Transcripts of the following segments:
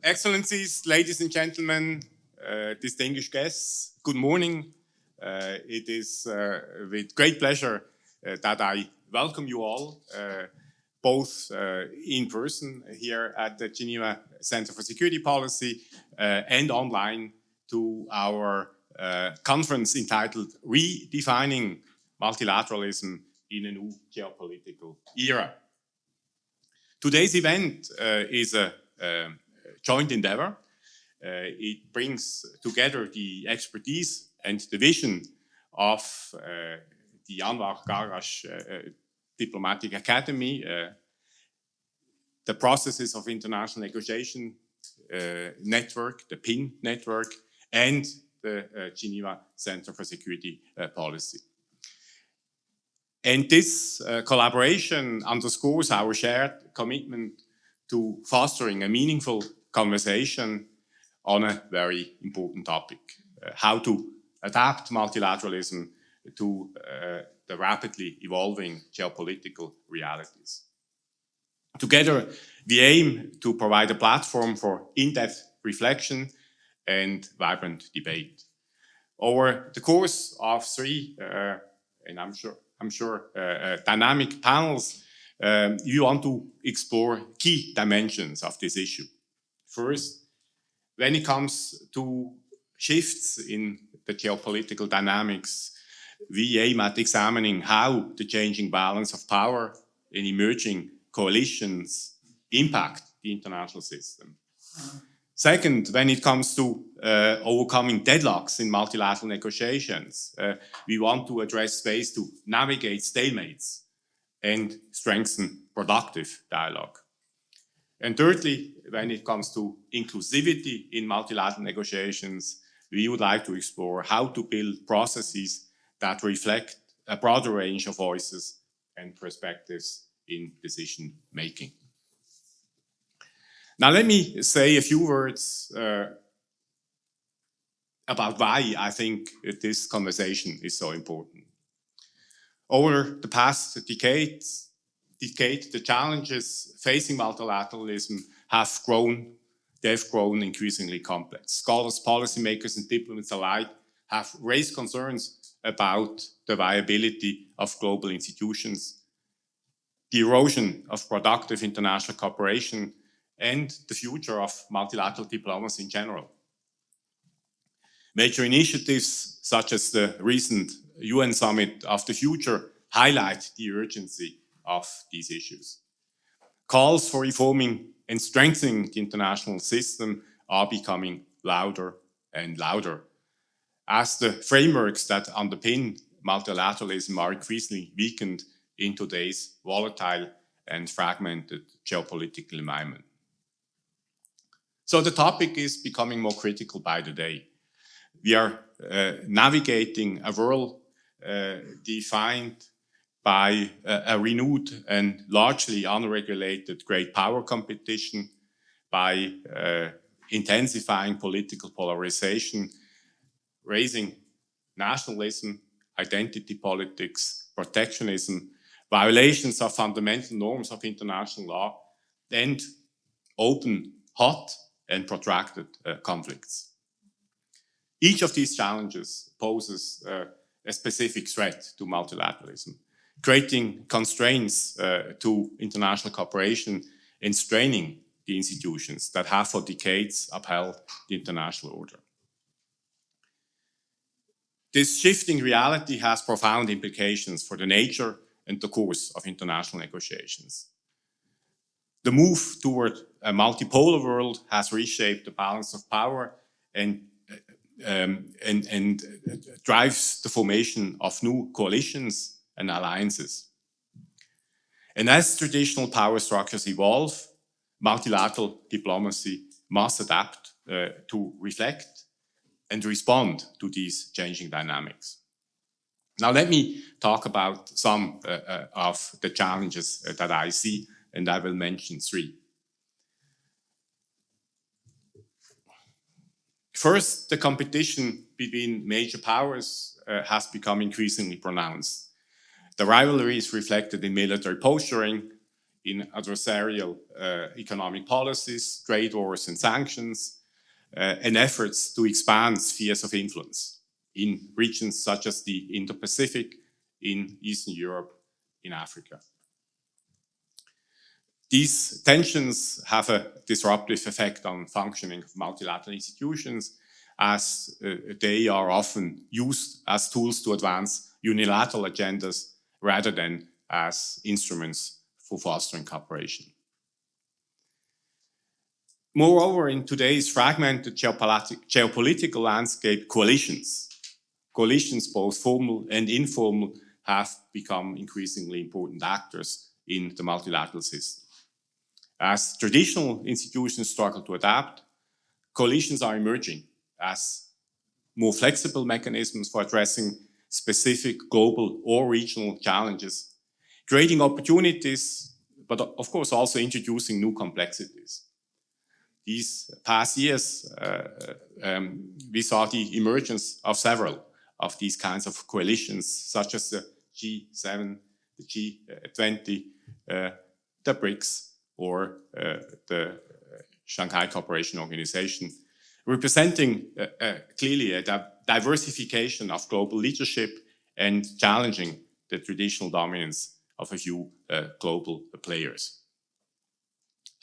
Excellencies, ladies and gentlemen, distinguished guests, good morning. It is with great pleasure that I welcome you all, both in person here at the Geneva Center for Security Policy and online to our conference entitled Redefining Multilateralism in a New Geopolitical Era. Today's event is a joint endeavor. It brings together the expertise and the vision of the Anwar Gargash Diplomatic Academy, the processes of international negotiation network, the PIN network, and the Geneva Center for Security Policy. And this collaboration underscores our shared commitment to fostering a meaningful conversation on a very important topic, how to adapt multilateralism to the rapidly evolving geopolitical realities. Together, we aim to provide a platform for in-depth reflection and vibrant debate. Over the course of three, and I'm sure dynamic panels, you want to explore key dimensions of this issue. First, when it comes to shifts in the geopolitical dynamics, we aim at examining how the changing balance of power in emerging coalitions impact the international system. Second, when it comes to overcoming deadlocks in multilateral negotiations, we want to address ways to navigate stalemates and strengthen productive dialogue. And thirdly, when it comes to inclusivity in multilateral negotiations, we would like to explore how to build processes that reflect a broader range of voices and perspectives in decision making. Now, let me say a few words about why I think this conversation is so important. Over the past decade, the challenges facing multilateralism have grown. They've grown increasingly complex. Scholars, policymakers, and diplomats alike have raised concerns about the viability of global institutions, the erosion of productive international cooperation, and the future of multilateral diplomacy in general. Major initiatives such as the recent UN Summit of the Future highlight the urgency of these issues. Calls for reforming and strengthening the international system are becoming louder and louder, as the frameworks that underpin multilateralism are increasingly weakened in today's volatile and fragmented geopolitical environment. So the topic is becoming more critical by the day. We are navigating a world defined by a renewed and largely unregulated great power competition, by intensifying political polarization, raising nationalism, identity politics, protectionism, violations of fundamental norms of international law, and open, hot, and protracted conflicts. Each of these challenges poses a specific threat to multilateralism, creating constraints to international cooperation and straining the institutions that have for decades upheld the international order. This shifting reality has profound implications for the nature and the course of international negotiations. The move toward a multipolar world has reshaped the balance of power and drives the formation of new coalitions and alliances. And as traditional power structures evolve, multilateral diplomacy must adapt to reflect and respond to these changing dynamics. Now, let me talk about some of the challenges that I see, and I will mention three. First, the competition between major powers has become increasingly pronounced. The rivalry is reflected in military posturing, in adversarial economic policies, trade wars and sanctions, and efforts to expand spheres of influence in regions such as the Indo-Pacific, in Eastern Europe, in Africa. These tensions have a disruptive effect on functioning of multilateral institutions, as they are often used as tools to advance unilateral agendas rather than as instruments for fostering cooperation. Moreover, in today's fragmented geopolitical landscape, coalitions, both formal and informal, have become increasingly important actors in the multilateral system. As traditional institutions struggle to adapt, coalitions are emerging as more flexible mechanisms for addressing specific global or regional challenges, creating opportunities, but of course also introducing new complexities. These past years, we saw the emergence of several of these kinds of coalitions, such as the G7, the G20, the BRICS, or the Shanghai Cooperation Organization, representing clearly a diversification of global leadership and challenging the traditional dominance of a few global players.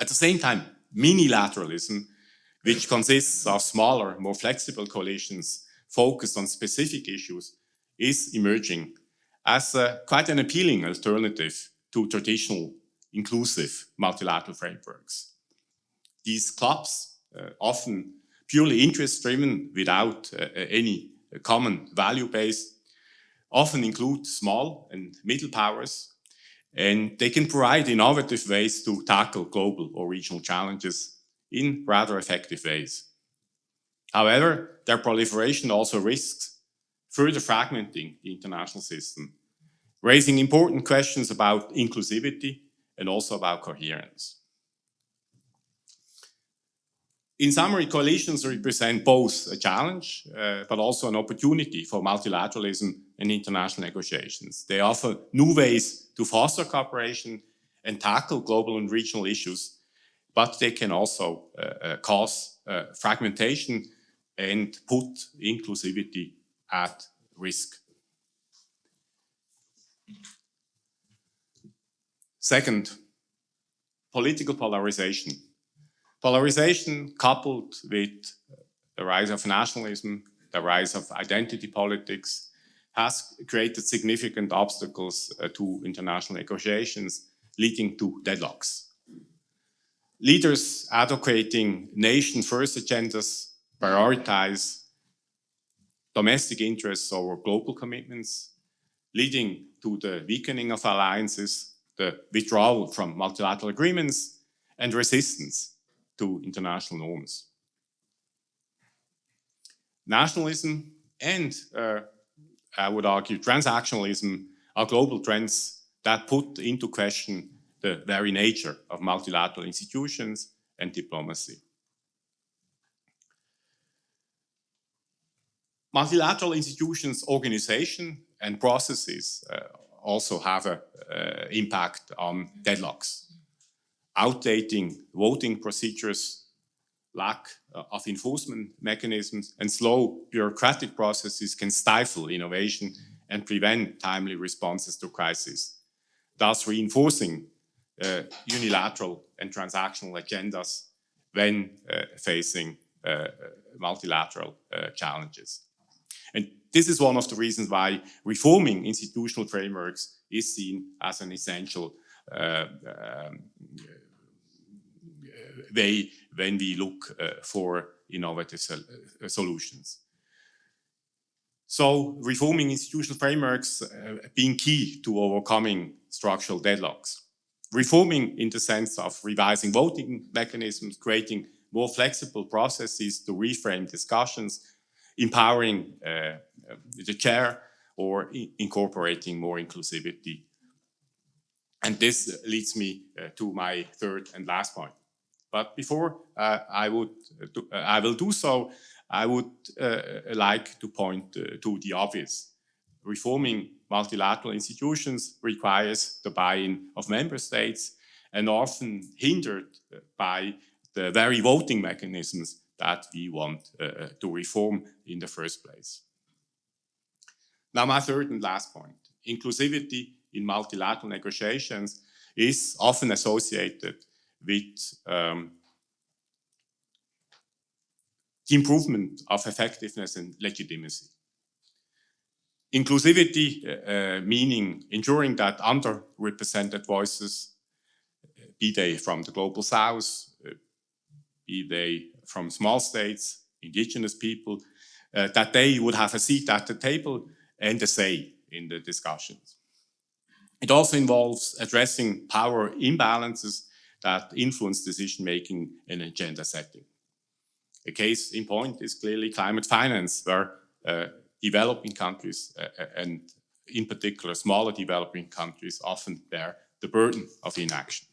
At the same time, minilateralism, which consists of smaller, more flexible coalitions focused on specific issues, is emerging as quite an appealing alternative to traditional inclusive multilateral frameworks. These clubs, often purely interest-driven without any common value base, often include small and middle powers, and they can provide innovative ways to tackle global or regional challenges in rather effective ways. However, their proliferation also risks further fragmenting the international system, raising important questions about inclusivity and also about coherence. In summary, coalitions represent both a challenge, but also an opportunity for multilateralism and international negotiations. They offer new ways to foster cooperation and tackle global and regional issues, but they can also cause fragmentation and put inclusivity at risk. Second, political polarization. Polarization coupled with the rise of nationalism, the rise of identity politics, has created significant obstacles to international negotiations, leading to deadlocks. Leaders advocating nation-first agendas prioritize domestic interests over global commitments, leading to the weakening of alliances, the withdrawal from multilateral agreements, and resistance to international norms. Nationalism and, I would argue, transactionalism are global trends that put into question the very nature of multilateral institutions and diplomacy. Multilateral institutions, organization, and processes also have an impact on deadlocks. Outdating voting procedures, lack of enforcement mechanisms, and slow bureaucratic processes can stifle innovation and prevent timely responses to crises, thus reinforcing unilateral and transactional agendas when facing multilateral challenges. And this is one of the reasons why reforming institutional frameworks is seen as an essential way when we look for innovative solutions. So reforming institutional frameworks being key to overcoming structural deadlocks. Reforming in the sense of revising voting mechanisms, creating more flexible processes to reframe discussions, empowering the chair, or incorporating more inclusivity. And this leads me to my third and last point. But before I will do so, I would like to point to the obvious. Reforming multilateral institutions requires the buy-in of member states and often hindered by the very voting mechanisms that we want to reform in the first place. Now, my third and last point. Inclusivity in multilateral negotiations is often associated with the improvement of effectiveness and legitimacy. Inclusivity meaning ensuring that underrepresented voices, be they from the global south, be they from small states, indigenous people, that they would have a seat at the table and a say in the discussions. It also involves addressing power imbalances that influence decision-making and agenda setting. A case in point is clearly climate finance, where developing countries, and in particular smaller developing countries, often bear the burden of inaction.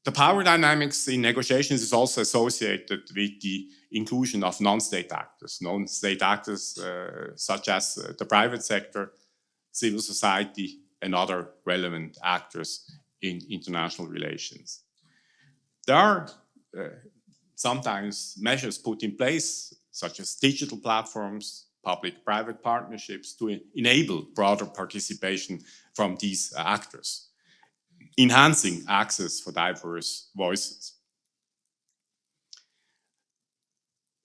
The power dynamics in negotiations is also associated with the inclusion of non-state actors. Non-state actors such as the private sector, civil society, and other relevant actors in international relations. There are sometimes measures put in place, such as digital platforms, public-private partnerships, to enable broader participation from these actors, enhancing access for diverse voices.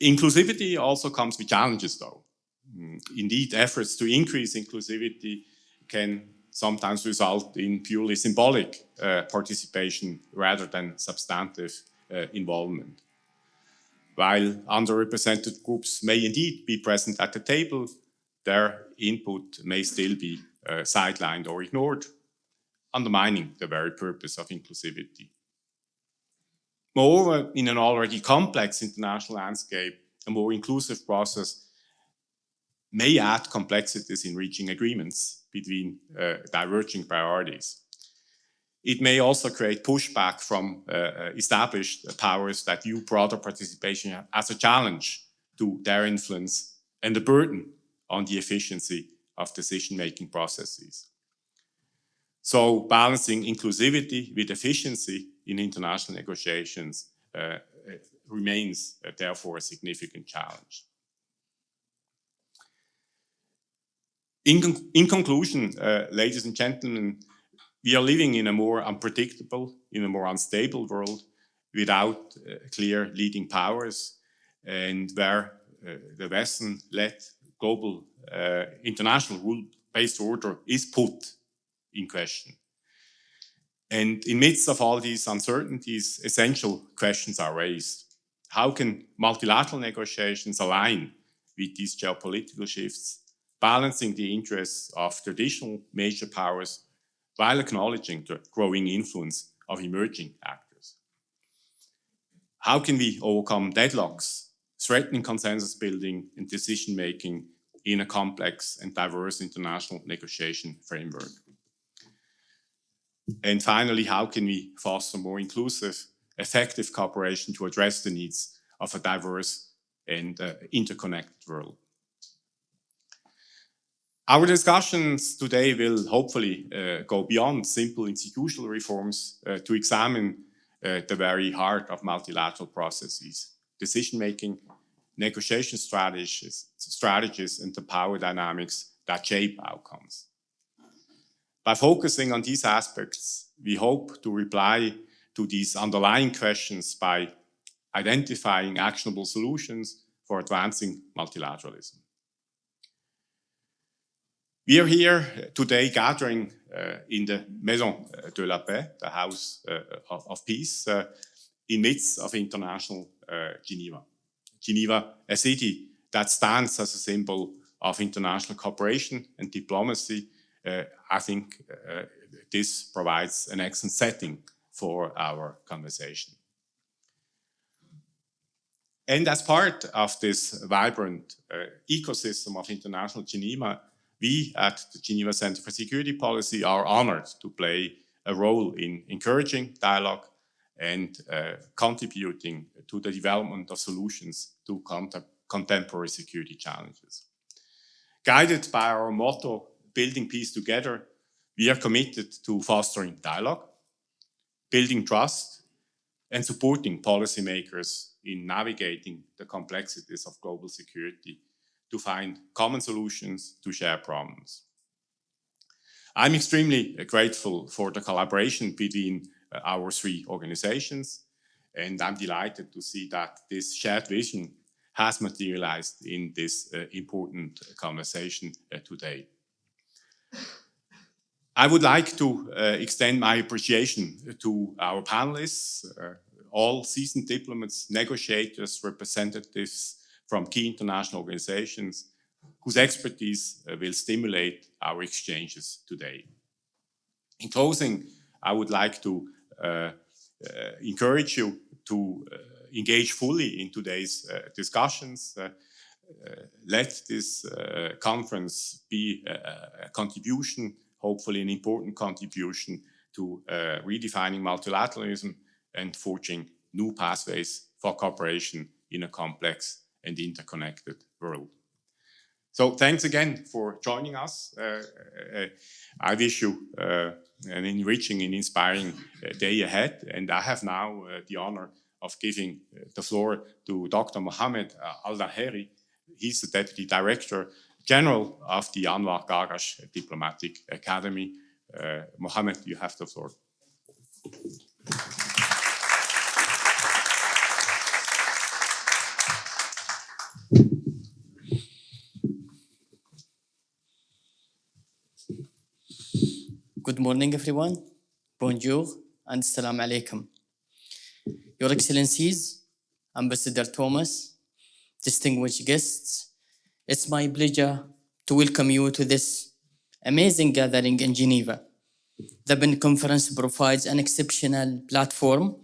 Inclusivity also comes with challenges, though. Indeed, efforts to increase inclusivity can sometimes result in purely symbolic participation rather than substantive involvement. While underrepresented groups may indeed be present at the table, their input may still be sidelined or ignored, undermining the very purpose of inclusivity. Moreover, in an already complex international landscape, a more inclusive process may add complexities in reaching agreements between diverging priorities. It may also create pushback from established powers that view broader participation as a challenge to their influence and a burden on the efficiency of decision-making processes. So balancing inclusivity with efficiency in international negotiations remains therefore a significant challenge. In conclusion, ladies and gentlemen, we are living in a more unpredictable, in a more unstable world without clear leading powers, and where the Western-led global international rule-based order is put in question. And in midst of all these uncertainties, essential questions are raised. How can multilateral negotiations align with these geopolitical shifts, balancing the interests of traditional major powers while acknowledging the growing influence of emerging actors? How can we overcome deadlocks, threatening consensus building and decision-making in a complex and diverse international negotiation framework? And finally, how can we foster more inclusive, effective cooperation to address the needs of a diverse and interconnected world? Our discussions today will hopefully go beyond simple institutional reforms to examine the very heart of multilateral processes, decision-making, negotiation strategies, and the power dynamics that shape outcomes. By focusing on these aspects, we hope to reply to these underlying questions by identifying actionable solutions for advancing multilateralism. We are here today gathering in the Maison de la Paix, the House of Peace, in midst of international Geneva. Geneva, a city that stands as a symbol of international cooperation and diplomacy. I think this provides an excellent setting for our conversation. And as part of this vibrant ecosystem of international Geneva, we at the Geneva Center for Security Policy are honored to play a role in encouraging dialogue and contributing to the development of solutions to contemporary security challenges. Guided by our motto, building peace together, We are committed to fostering dialogue, building trust, and supporting policymakers in navigating the complexities of global security to find common solutions to share problems. I'm extremely grateful for the collaboration between our three organizations, and I'm delighted to see that this shared vision has materialized in this important conversation today. I would like to extend my appreciation to our panelists, all seasoned diplomats, negotiators, representatives from key international organizations whose expertise will stimulate our exchanges today. In closing, I would like to encourage you to engage fully in today's discussions. Let this conference be a contribution, hopefully an important contribution to redefining multilateralism and forging new pathways for cooperation in a complex and interconnected world. So thanks again for joining us. I wish you an enriching and inspiring day ahead. And I have now the honor of giving the floor to Dr. Mohammed Al-Daheri. He's the Deputy Director General of the Anwar Gargash Diplomatic Academy. Mohammed, you have the floor. Good morning, everyone. Bonjour and Assalamu alaikum. Your Excellencies, Ambassador Thomas, distinguished guests, it's my pleasure to welcome you to this amazing gathering in Geneva. The BIN conference provides an exceptional platform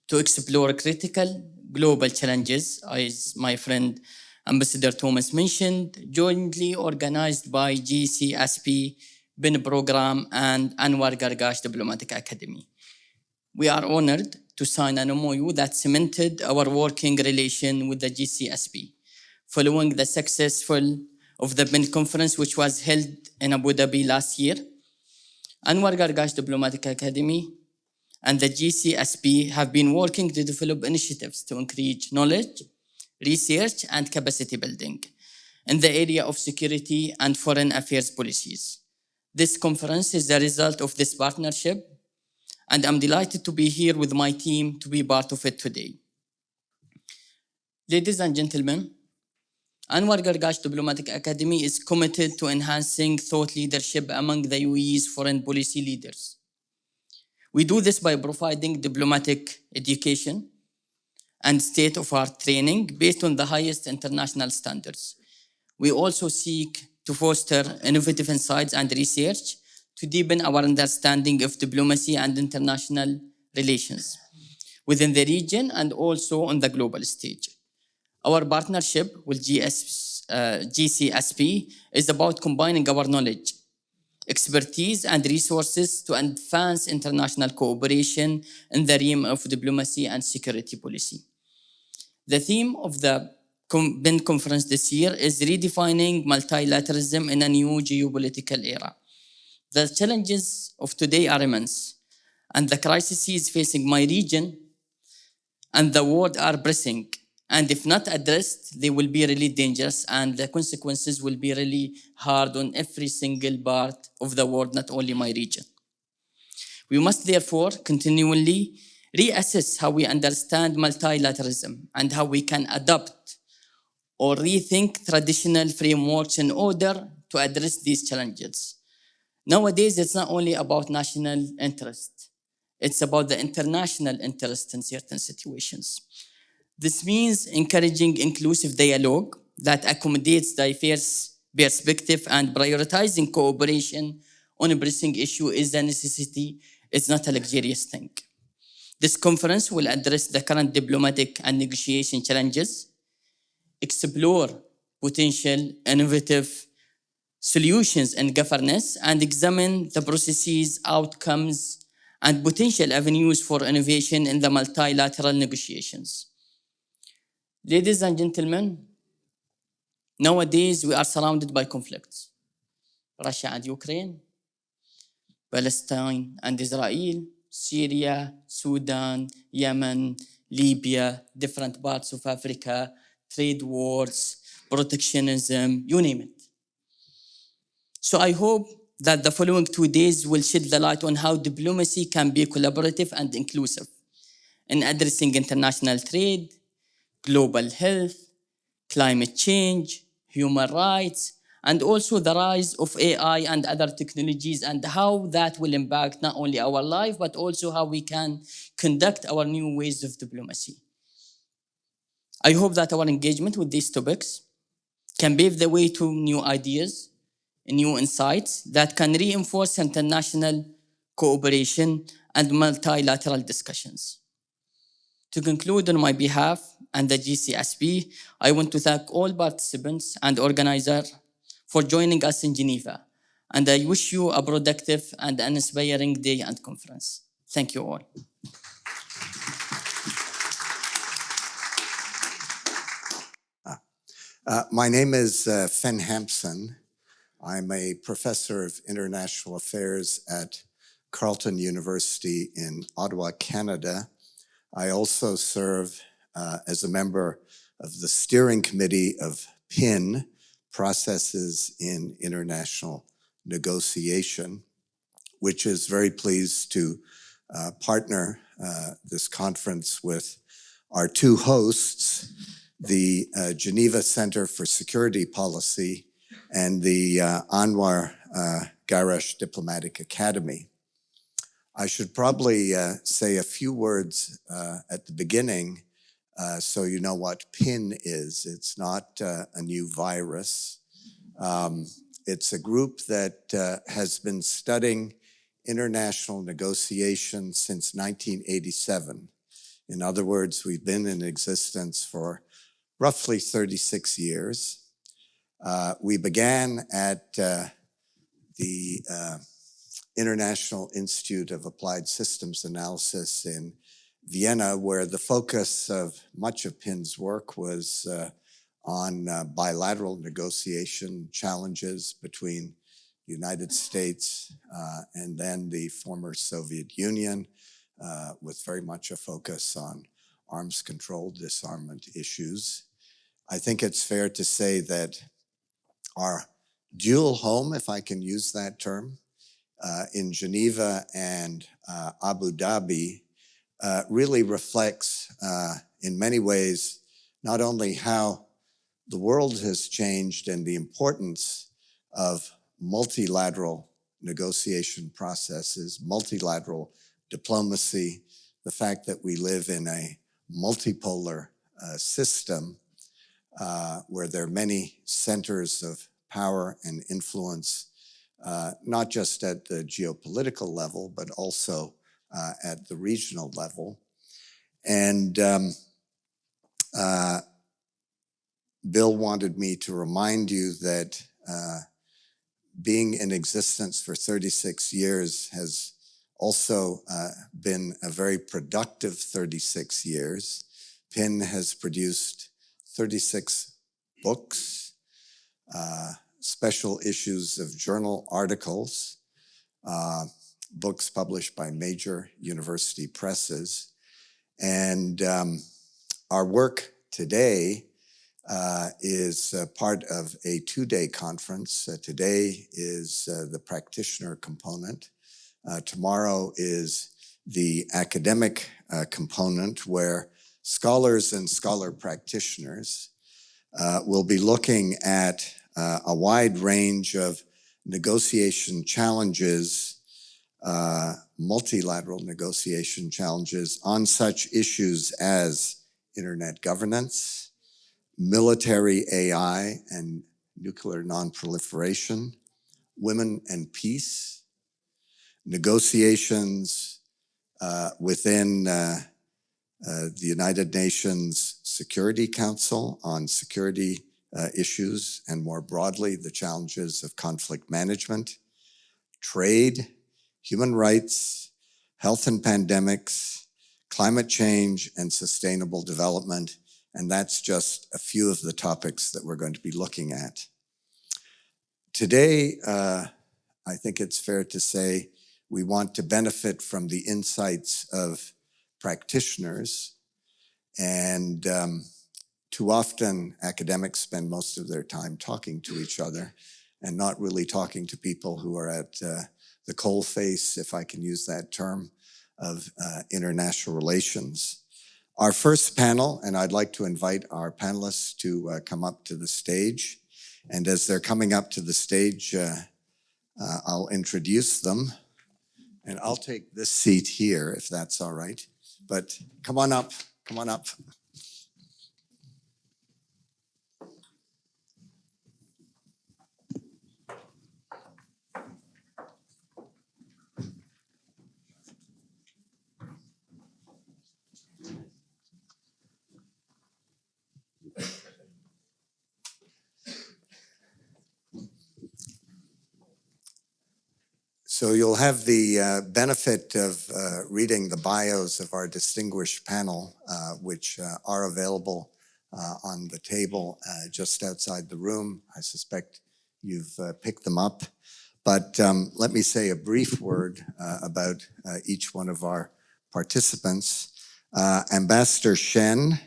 to explore critical global challenges, as my friend Ambassador Thomas mentioned, jointly organized by GCSP, BIN Program, and Anwar Gargash Diplomatic Academy. We are honored to sign an MOU that cemented our working relation with the GCSP, following the successful of the BIN conference, which was held in Abu Dhabi last year. Anwar Gargash Diplomatic Academy and the GCSP have been working to develop initiatives to increase knowledge, research, and capacity building in the area of security and foreign affairs policies. This conference is the result of this partnership, and I'm delighted to be here with my team to be part of it today. Ladies and gentlemen, Anwar Gargash Diplomatic Academy is committed to enhancing thought leadership among the UAE's foreign policy leaders. We do this by providing diplomatic education and state-of-the-art training based on the highest international standards. We also seek to foster innovative insights and research to deepen our understanding of diplomacy and international relations within the region and also on the global stage. Our partnership with GCSP is about combining our knowledge, expertise, and resources to advance international cooperation in the realm of diplomacy and security policy. The theme of the BIN conference this year is Redefining Multilateralism in a New Geopolitical Era. The challenges of today are immense, and the crises facing my region and the world are pressing. And if not addressed, they will be really dangerous, and the consequences will be really hard on every single part of the world, not only my region. We must therefore continually reassess how we understand multilateralism and how we can adapt or rethink traditional frameworks in order to address these challenges. Nowadays, it's not only about national interest, it's about the international interest in certain situations. This means encouraging inclusive dialogue that accommodates diverse perspectives and prioritizing cooperation on a pressing issue is a necessity, it's not a luxurious thing. This conference will address the current diplomatic and negotiation challenges, explore potential innovative solutions in governance, and examine the processes, outcomes, and potential avenues for innovation in the multilateral negotiations. Ladies and gentlemen, nowadays we are surrounded by conflicts. Russia and Ukraine, Palestine and Israel, Syria, Sudan, Yemen, Libya, different parts of Africa, trade wars, protectionism, you name it. So I hope that the following 2 days will shed the light on how diplomacy can be collaborative and inclusive in addressing international trade, global health, climate change, human rights, and also the rise of AI and other technologies, and how that will impact not only our life, but also how we can conduct our new ways of diplomacy. I hope that our engagement with these topics can pave the way to new ideas, new insights that can reinforce international cooperation and multilateral discussions. To conclude on my behalf and the GCSP, I want to thank all participants and organizers for joining us in Geneva. And I wish you a productive and an inspiring day and conference. Thank you all. My name is Fen Hampson. I'm a professor of international affairs at Carleton University in Ottawa, Canada. I also serve as a member of the steering committee of PIN, Processes in International Negotiation, which is very pleased to partner this conference with our two hosts, the Geneva Center for Security Policy and the Anwar Garash Diplomatic Academy. I should probably say a few words at the beginning so you know what PIN is. It's not a new virus. It's a group that has been studying international negotiation since 1987. In other words, we've been in existence for roughly 36 years. We began at the International Institute of Applied Systems Analysis in Vienna, where the focus of much of PIN's work was on bilateral negotiation challenges between the United States and then the former Soviet Union, with very much a focus on arms control, disarmament issues. I think it's fair to say that our dual home, if I can use that term, in Geneva and Abu Dhabi really reflects in many ways not only how the world has changed and the importance of multilateral negotiation processes, multilateral diplomacy, the fact that we live in a multipolar system where there are many centers of power and influence, not just at the geopolitical level, but also at the regional level. And Bill wanted me to remind you that being in existence for 36 years has also been a very productive 36 years. PIN has produced 36 books, special issues of journal articles, books published by major university presses. And our work today is part of a two-day conference. Today is the practitioner component. Tomorrow is the academic component, where scholars and scholar practitioners will be looking at a wide range of negotiation challenges, multilateral negotiation challenges on such issues as internet governance, military AI and nuclear nonproliferation, women and peace, negotiations within the United Nations Security Council on security issues, and more broadly, the challenges of conflict management, trade, human rights, health and pandemics, climate change, and sustainable development. And that's just a few of the topics that we're going to be looking at. Today, I think it's fair to say We want to benefit from the insights of practitioners, and too often academics spend most of their time talking to each other and not really talking to people who are at the coalface, if I can use that term, of international relations. Our first panel, and I'd like to invite our panelists to come up to the stage. And as they're coming up to the stage, I'll introduce them. And I'll take this seat here, if that's all right. But come on up, come on up. So you'll have the benefit of reading the bios of our distinguished panel, which are available on the table just outside the room. I suspect you've picked them up. But let me say a brief word about each one of our participants. Ambassador Shen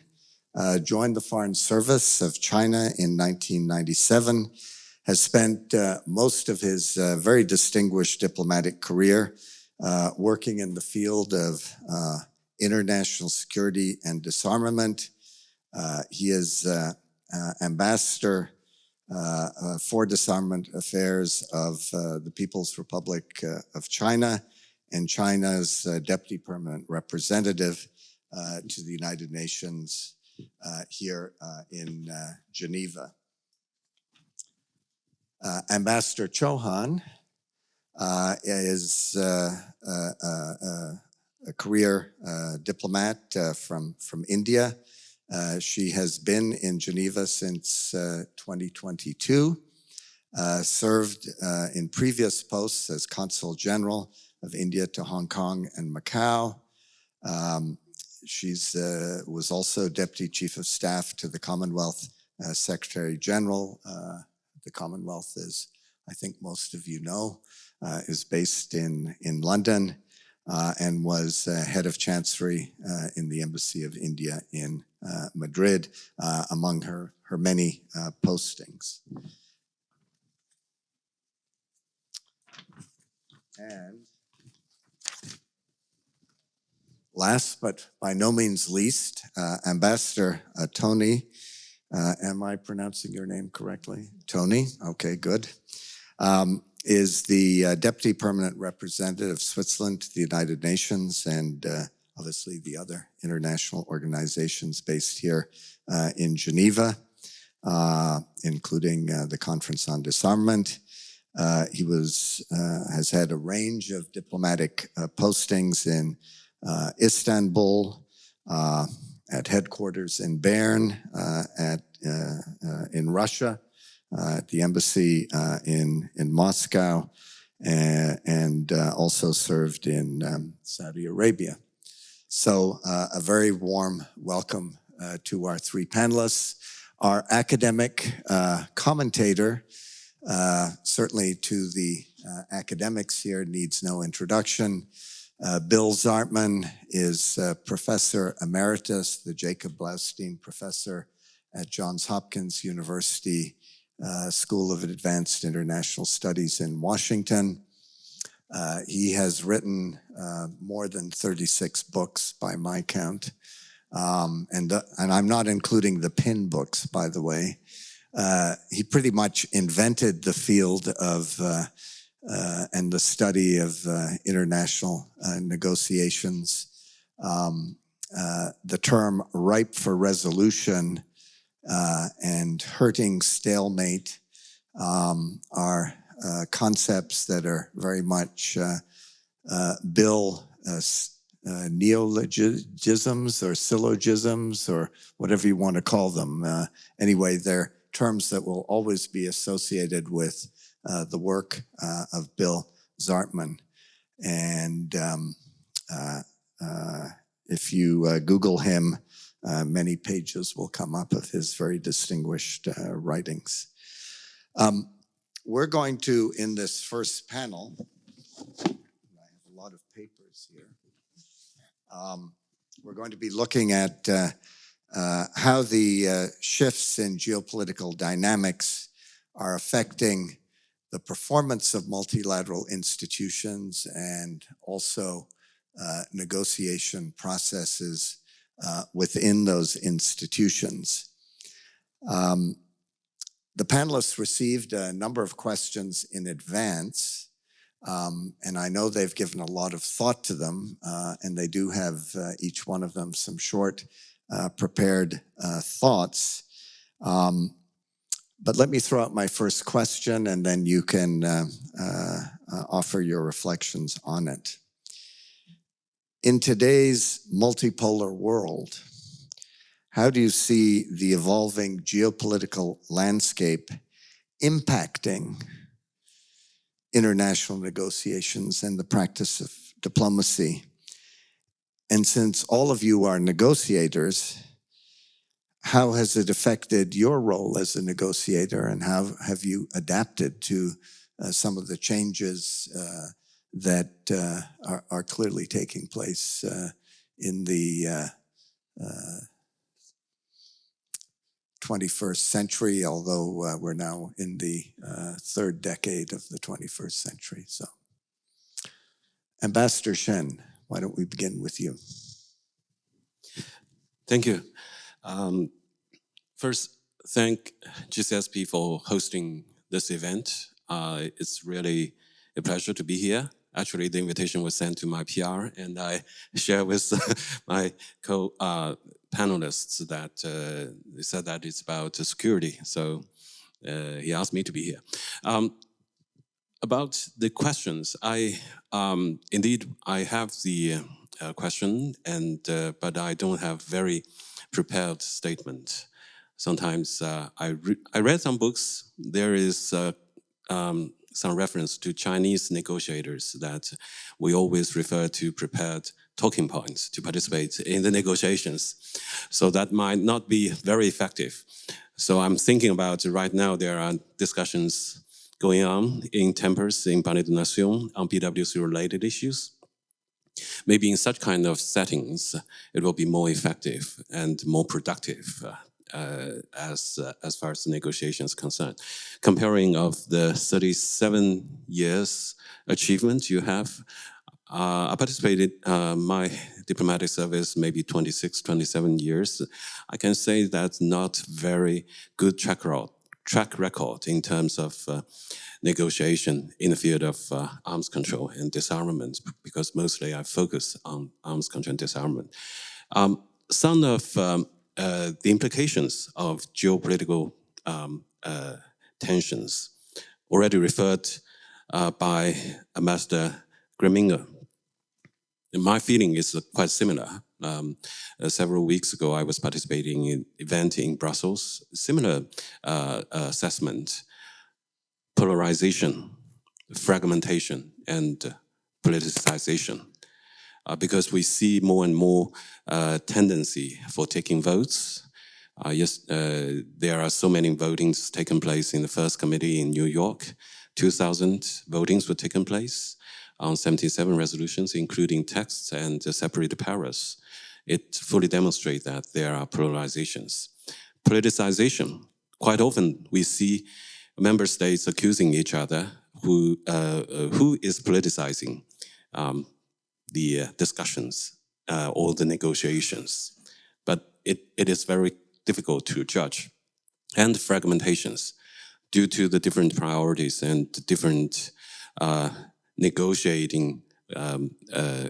joined the Foreign Service of China in 1997, has spent most of his very distinguished diplomatic career working in the field of international security and disarmament. He is ambassador for disarmament affairs of the People's Republic of China and China's deputy permanent representative to the United Nations here in Geneva. Ambassador Chauhan is a career diplomat from India. She has been in Geneva since 2022, served in previous posts as Consul General of India to Hong Kong and Macau. She's was also Deputy Chief of Staff to the Commonwealth Secretary General. The Commonwealth, as I think most of you know, is based in London and was head of Chancery in the Embassy of India in Madrid, among her many postings. And last but by no means least, Ambassador Tony. Am I pronouncing your name correctly? Tony? Okay, good. Is the Deputy Permanent Representative of Switzerland to the United Nations and obviously the other international organizations based here in Geneva, including the Conference on Disarmament. He has had a range of diplomatic postings in Istanbul, at headquarters in Bern, in Russia, at the embassy in Moscow, and also served in Saudi Arabia. So a very warm welcome to our three panelists. Our academic commentator, certainly to the academics here, needs no introduction. Bill Zartman is Professor Emeritus, the Jacob Blaustein Professor at Johns Hopkins University School of Advanced International Studies in Washington. He has written more than 36 books by my count, and I'm not including the PIN books, by the way. He pretty much invented the field of and the study of international negotiations. The term ripe for resolution and hurting stalemate are concepts that are very much Bill neologisms or syllogisms or whatever you want to call them. Anyway, they're terms that will always be associated with the work of Bill Zartman. And if you Google him, many pages will come up of his very distinguished writings. We're going to, in this first panel, I lot of papers here. We're going to be looking at how the shifts in geopolitical dynamics are affecting the performance of multilateral institutions and also negotiation processes within those institutions. The panelists received a number of questions in advance, and I know they've given a lot of thought to them, and they do have each one of them some short prepared thoughts. But let me throw out my first question, and then you can offer your reflections on it. In today's multipolar world, how do you see the evolving geopolitical landscape impacting international negotiations and the practice of diplomacy? And since all of you are negotiators, how has it affected your role as a negotiator, and how have you adapted to some of the changes that are clearly taking place in the 21st century, although we're now in the third decade of the 21st century. So, Ambassador Shen, why don't we begin with you? Thank you. First, thank GCSP for hosting this event. It's really a pleasure to be here. Actually, the invitation was sent to my PR, and I share with my co-panelists that they said that it's about security. So he asked me to be here. About the questions, indeed I have the question, and but I don't have very prepared statement. Sometimes I read some books. There is some reference to Chinese negotiators that we always refer to prepared talking points to participate in the negotiations. So that might not be very effective. So I'm thinking about right now there are discussions going on in Tempers, in Palais de Nation on PwC related issues. Maybe in such kind of settings, it will be more effective and more productive as far as the negotiations concerned. Comparing of the 37 years achievement you have, I participated my diplomatic service maybe 26, 27 years. I can say that's not very good track record in terms of negotiation in the field of arms control and disarmament, because mostly I focus on arms control and disarmament. Some of the implications of geopolitical tensions already referred by Ambassador Greminger. My feeling is quite similar. Several weeks ago, I was participating in an event in Brussels, similar assessment, polarization, fragmentation, and politicization. Because we see more and more tendency for taking votes. Yes, there are so many votings taking place in the first committee in New York. 2,000 votings were taken place on 77 resolutions, including texts and separate paras. It fully demonstrates that there are polarizations. Politicization, quite often we see member states accusing each other who is politicizing the discussions or the negotiations. But it is very difficult to judge. And fragmentations, due to the different priorities and different negotiating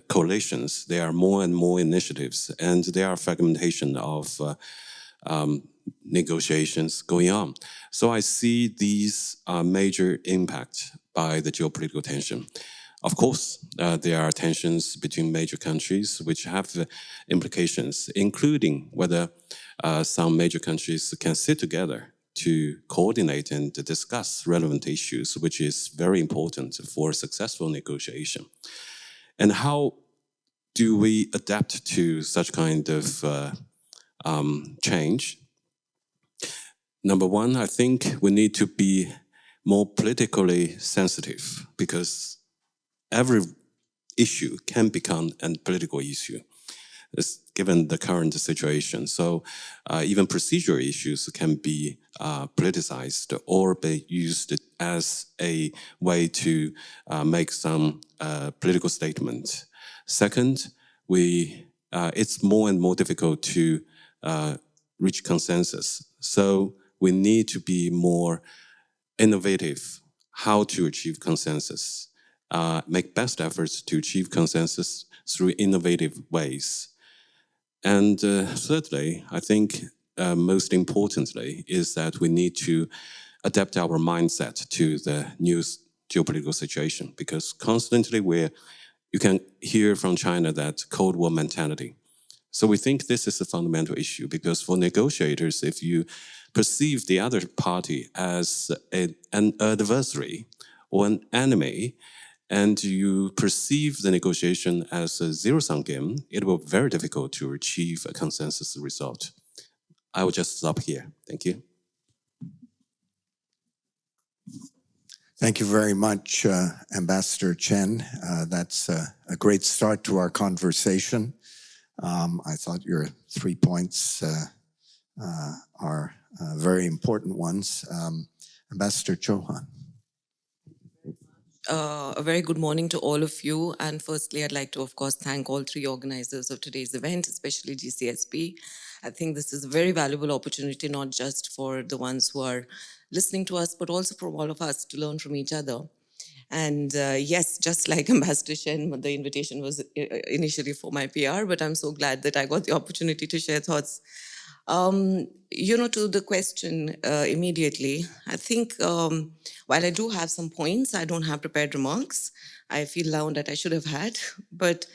coalitions, there are more and more initiatives, and there are fragmentation of negotiations going on. So I see these major impact by the geopolitical tension. Of course, there are tensions between major countries which have implications, including whether some major countries can sit together to coordinate and to discuss relevant issues, which is very important for successful negotiation. And how do we adapt to such kind of change? Number one, I think we need to be more politically sensitive, because every issue can become a political issue, given the current situation. So even procedural issues can be politicized or be used as a way to make some political statement. Second, it's more and more difficult to reach consensus. So we need to be more innovative how to achieve consensus, make best efforts to achieve consensus through innovative ways. And thirdly, I think most importantly is that we need to adapt our mindset to the new geopolitical situation, because constantly you can hear from China that Cold War mentality. So we think this is a fundamental issue, because for negotiators, if you perceive the other party as an adversary or an enemy, and you perceive the negotiation as a zero-sum game, it will be very difficult to achieve a consensus result. I will just stop here. Thank you. Thank you very much, Ambassador Chen. That's a great start to our conversation. I thought your 3 points are very important ones. Ambassador Chauhan. A very good morning to all of you. And firstly, I'd like to, of course, thank all three organizers of today's event, especially GCSP. I think this is a very valuable opportunity, not just for the ones who are listening to us, but also for all of us to learn from each other. And yes, just like Ambassador Shen, the invitation was initially for my PR, but I'm so glad that I got the opportunity to share thoughts. To the question immediately, I think while I do have some points, I don't have prepared remarks. I feel now that I should have had. But,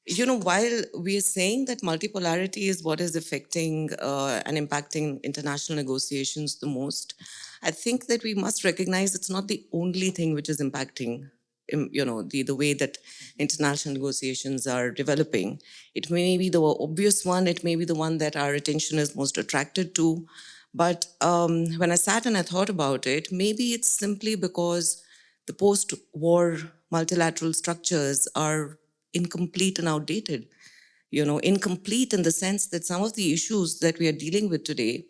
while we are saying that multipolarity is what is affecting and impacting international negotiations the most, I think that we must recognize it's not the only thing which is impacting the way that international negotiations are developing. It may be the obvious one, it may be the one that our attention is most attracted to. But when I sat and I thought about it, maybe it's simply because the post-war multilateral structures are incomplete and outdated. Incomplete in the sense that some of the issues that we are dealing with today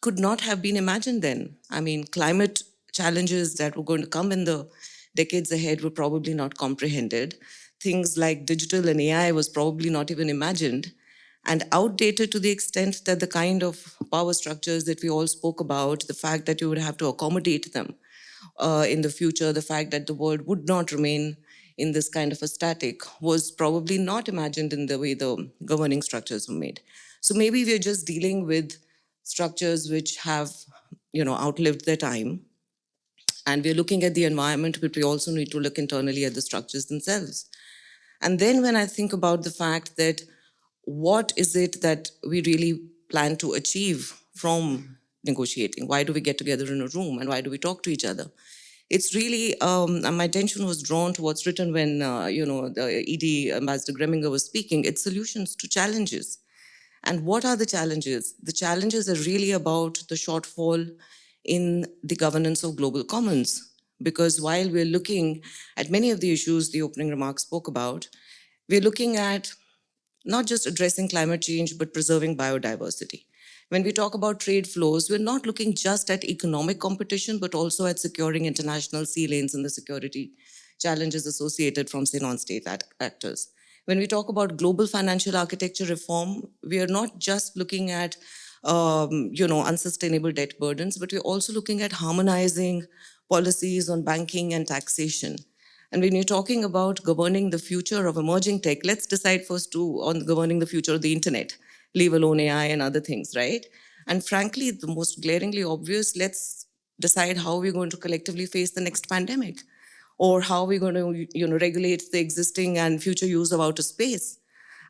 could not have been imagined then. I mean, climate challenges that were going to come in the decades ahead were probably not comprehended. Things like digital and AI was probably not even imagined, and outdated to the extent that the kind of power structures that we all spoke about, the fact that you would have to accommodate them in the future, the fact that the world would not remain in this kind of a static was probably not imagined in the way the governing structures were made. So maybe we're just dealing with structures which have, outlived their time. And we're looking at the environment, but we also need to look internally at the structures themselves. And then when I think about the fact that what is it that we really plan to achieve from negotiating? Why do we get together in a room and why do we talk to each other? It's really, my attention was drawn to what's written when, the ED Ambassador Greminger was speaking. It's solutions to challenges. And what are the challenges? The challenges are really about the shortfall in the governance of global commons. Because while we're looking at many of the issues the opening remarks spoke about, we're looking at not just addressing climate change, but preserving biodiversity. When we talk about trade flows, we're not looking just at economic competition, but also at securing international sea lanes and the security challenges associated from, say, non-state actors. When we talk about global financial architecture reform, we are not just looking at unsustainable debt burdens, but we're also looking at harmonizing policies on banking and taxation. And when you're talking about governing the future of emerging tech, let's decide first on governing the future of the internet, leave alone AI and other things, right? And frankly, the most glaringly obvious, let's decide how we're going to collectively face the next pandemic, or how we're going to regulate the existing and future use of outer space.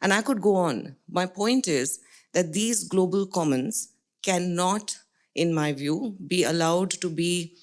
And I could go on. My point is that these global commons cannot, in my view, be allowed to be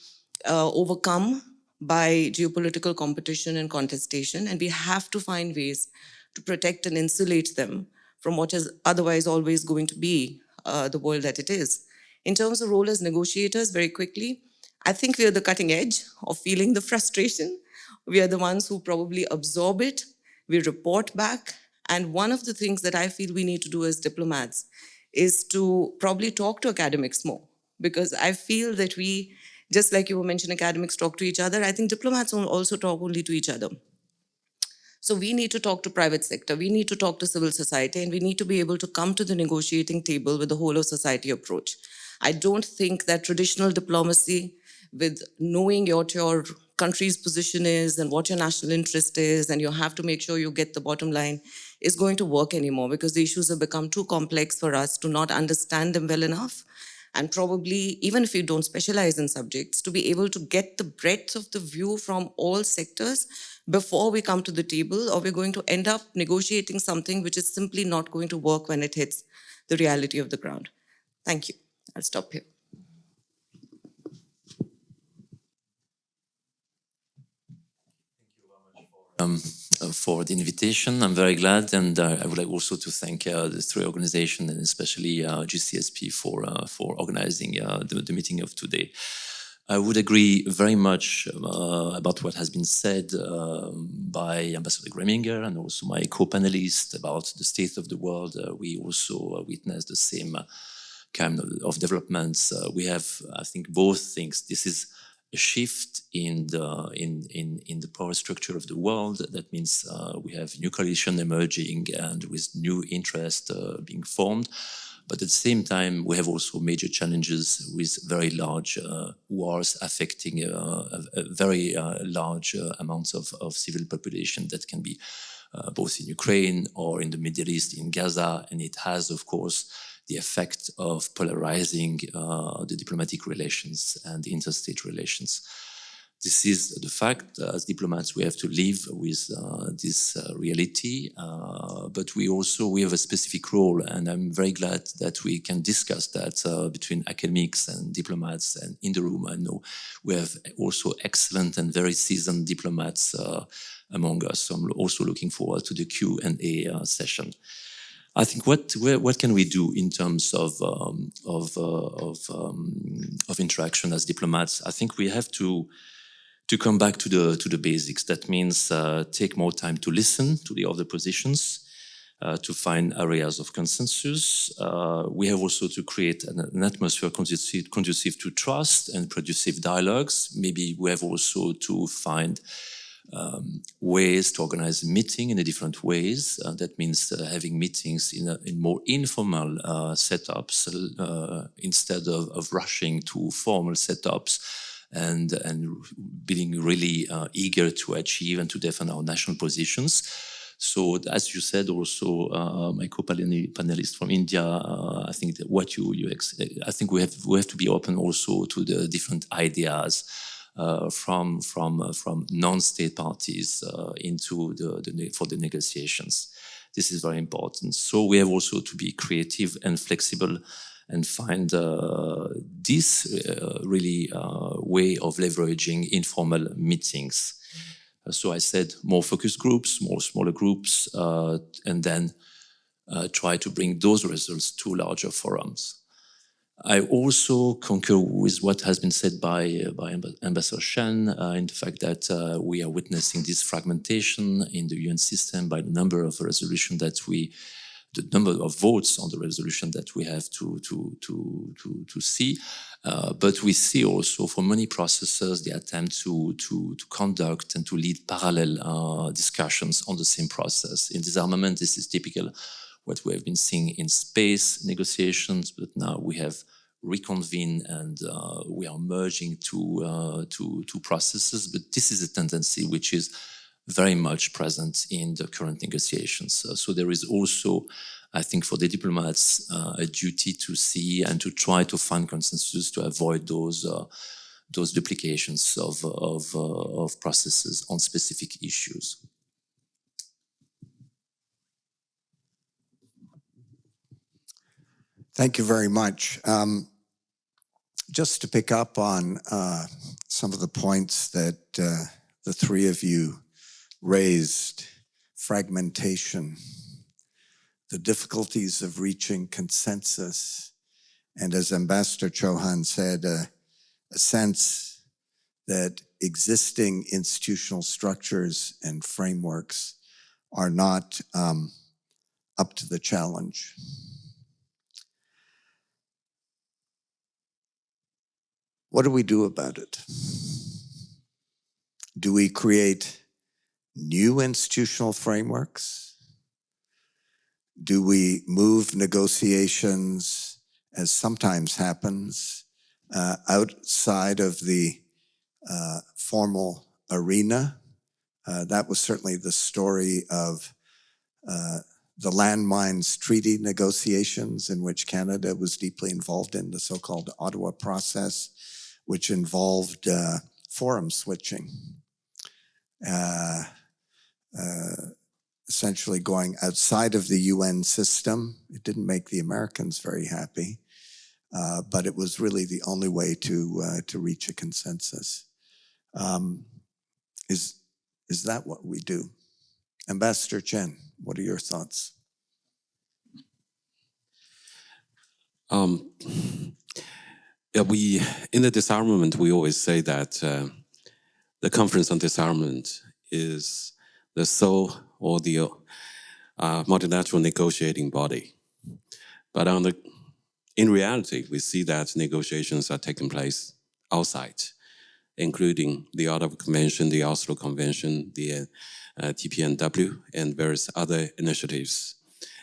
overcome by geopolitical competition and contestation, and we have to find ways to protect and insulate them from what is otherwise always going to be the world that it is. In terms of role as negotiators, very quickly, I think we are the cutting edge of feeling the frustration. We are the ones who probably absorb it, we report back. And one of the things that I feel we need to do as diplomats is to probably talk to academics more, because I feel that we, just like you were mentioning, academics talk to each other, I think diplomats also talk only to each other. So we need to talk to private sector, we need to talk to civil society, and we need to be able to come to the negotiating table with the whole of society approach. I don't think that traditional diplomacy, with knowing what your country's position is and what your national interest is, and you have to make sure you get the bottom line, is going to work anymore, because the issues have become too complex for us to not understand them well enough. And probably, even if you don't specialize in subjects, to be able to get the breadth of the view from all sectors before we come to the table, or we're going to end up negotiating something which is simply not going to work when it hits the reality of the ground. Thank you. I'll stop here. For the invitation. I'm very glad, and I would like also to thank the three organizations, and especially GCSP for organizing the meeting of today. I would agree very much about what has been said by Ambassador Greminger and also my co-panelists about the state of the world. We also witnessed the same kind of developments. We have, I think, both things. This is a shift in the power structure of the world. That means we have new coalition emerging and with new interest being formed. But at the same time, we have also major challenges with very large wars affecting a very large amounts of civil population that can be both in Ukraine or in the Middle East, in Gaza. And it has, of course, the effect of polarizing the diplomatic relations and the interstate relations. This is the fact. As diplomats, we have to live with this reality, but we have a specific role, and I'm very glad that we can discuss that between academics and diplomats. And in the room, I know we have also excellent and very seasoned diplomats among us. So I'm also looking forward to the Q&A session. I think what can we do in terms of interaction as diplomats? I think we have to come back to the basics. That means take more time to listen to the other positions, to find areas of consensus. We have also to create an atmosphere conducive to trust and productive dialogues. Maybe we have also to find ways to organize a meeting in different ways. That means having meetings in more informal setups instead of rushing to formal setups and being really eager to achieve and to defend our national positions. So, as you said, also my co-panelist from India, I think that I think we have to be open also to the different ideas from non-state parties for the negotiations. This is very important. So we have also to be creative and flexible and find this really way of leveraging informal meetings. So I said more focus groups, more smaller groups, and then try to bring those results to larger forums. I also concur with what has been said by Ambassador Shen in the fact that we are witnessing this fragmentation in the UN system by the number of resolutions the number of votes on the resolution that we have to see. But we see also for many processes the attempt to conduct and to lead parallel discussions on the same process. In disarmament, this is typical what we have been seeing in space negotiations, but now we have reconvened and we are merging two processes. But this is a tendency which is very much present in the current negotiations. So there is also, I think, for the diplomats, a duty to see and to try to find consensus to avoid those duplications of processes on specific issues. Thank you very much. Just to pick up on some of the points that the three of you raised, fragmentation, the difficulties of reaching consensus, and as Ambassador Chauhan said, a sense that existing institutional structures and frameworks are not up to the challenge. What do we do about it? Do we create new institutional frameworks? Do we move negotiations, as sometimes happens, outside of the formal arena? That was certainly the story of the landmines treaty negotiations, in which Canada was deeply involved in, the so-called Ottawa process, which involved forum switching, essentially going outside of the UN system. It didn't make the Americans very happy, but it was really the only way to reach a consensus. Is that what we do? Ambassador Chen, what are your thoughts? In the disarmament, we always say that the Conference on Disarmament is the sole or the multilateral negotiating body. But in reality, we see that negotiations are taking place outside, including the Ottawa Convention, the Oslo Convention, the TPNW, and various other initiatives.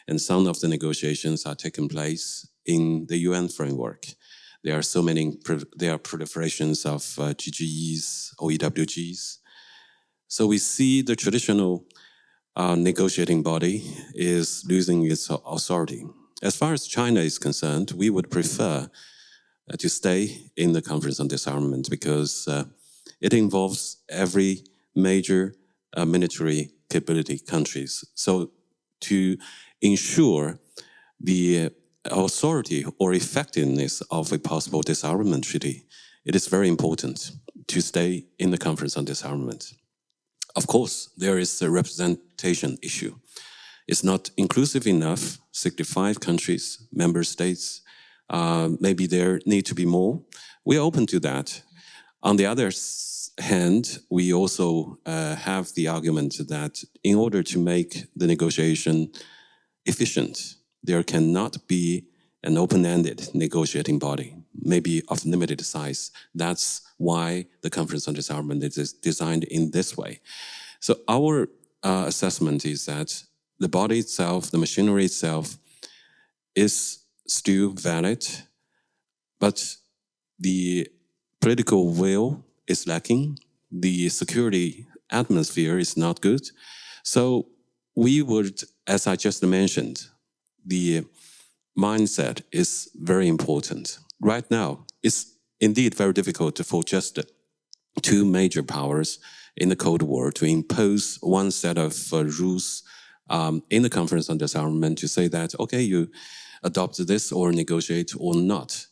And some of the negotiations are taking place in the UN framework. There are so many, there are proliferations of GGEs, OEWGs. So we see the traditional negotiating body is losing its authority. As far as China is concerned, we would prefer to stay in the Conference on Disarmament because it involves every major military capability countries. So to ensure the authority or effectiveness of a possible disarmament treaty, it is very important to stay in the Conference on Disarmament. Of course, there is a representation issue. It's not inclusive enough, 65 countries, member states, maybe there need to be more. We are open to that. On the other hand, we also have the argument that in order to make the negotiation efficient, there cannot be an open-ended negotiating body, maybe of limited size. That's why the Conference on Disarmament is designed in this way. So our assessment is that the body itself, the machinery itself, is still valid, but the political will is lacking. The security atmosphere is not good. So we would, as I just mentioned, the mindset is very important. Right now, it's indeed very difficult for just two major powers in the Cold War to impose one set of rules in the Conference on Disarmament to say that, okay, you adopt this or negotiate or not.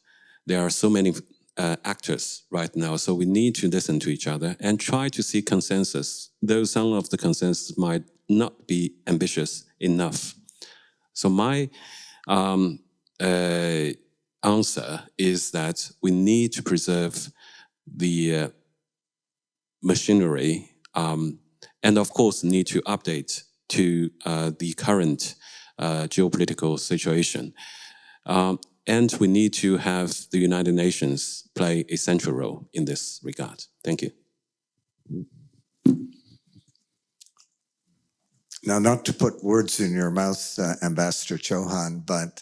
There are so many actors right now, so we need to listen to each other and try to see consensus, though some of the consensus might not be ambitious enough. So my answer is that we need to preserve the machinery and of course need to update to the current geopolitical situation. And we need to have the United Nations play a central role in this regard. Thank you. Now, not to put words in your mouth, Ambassador Chauhan, but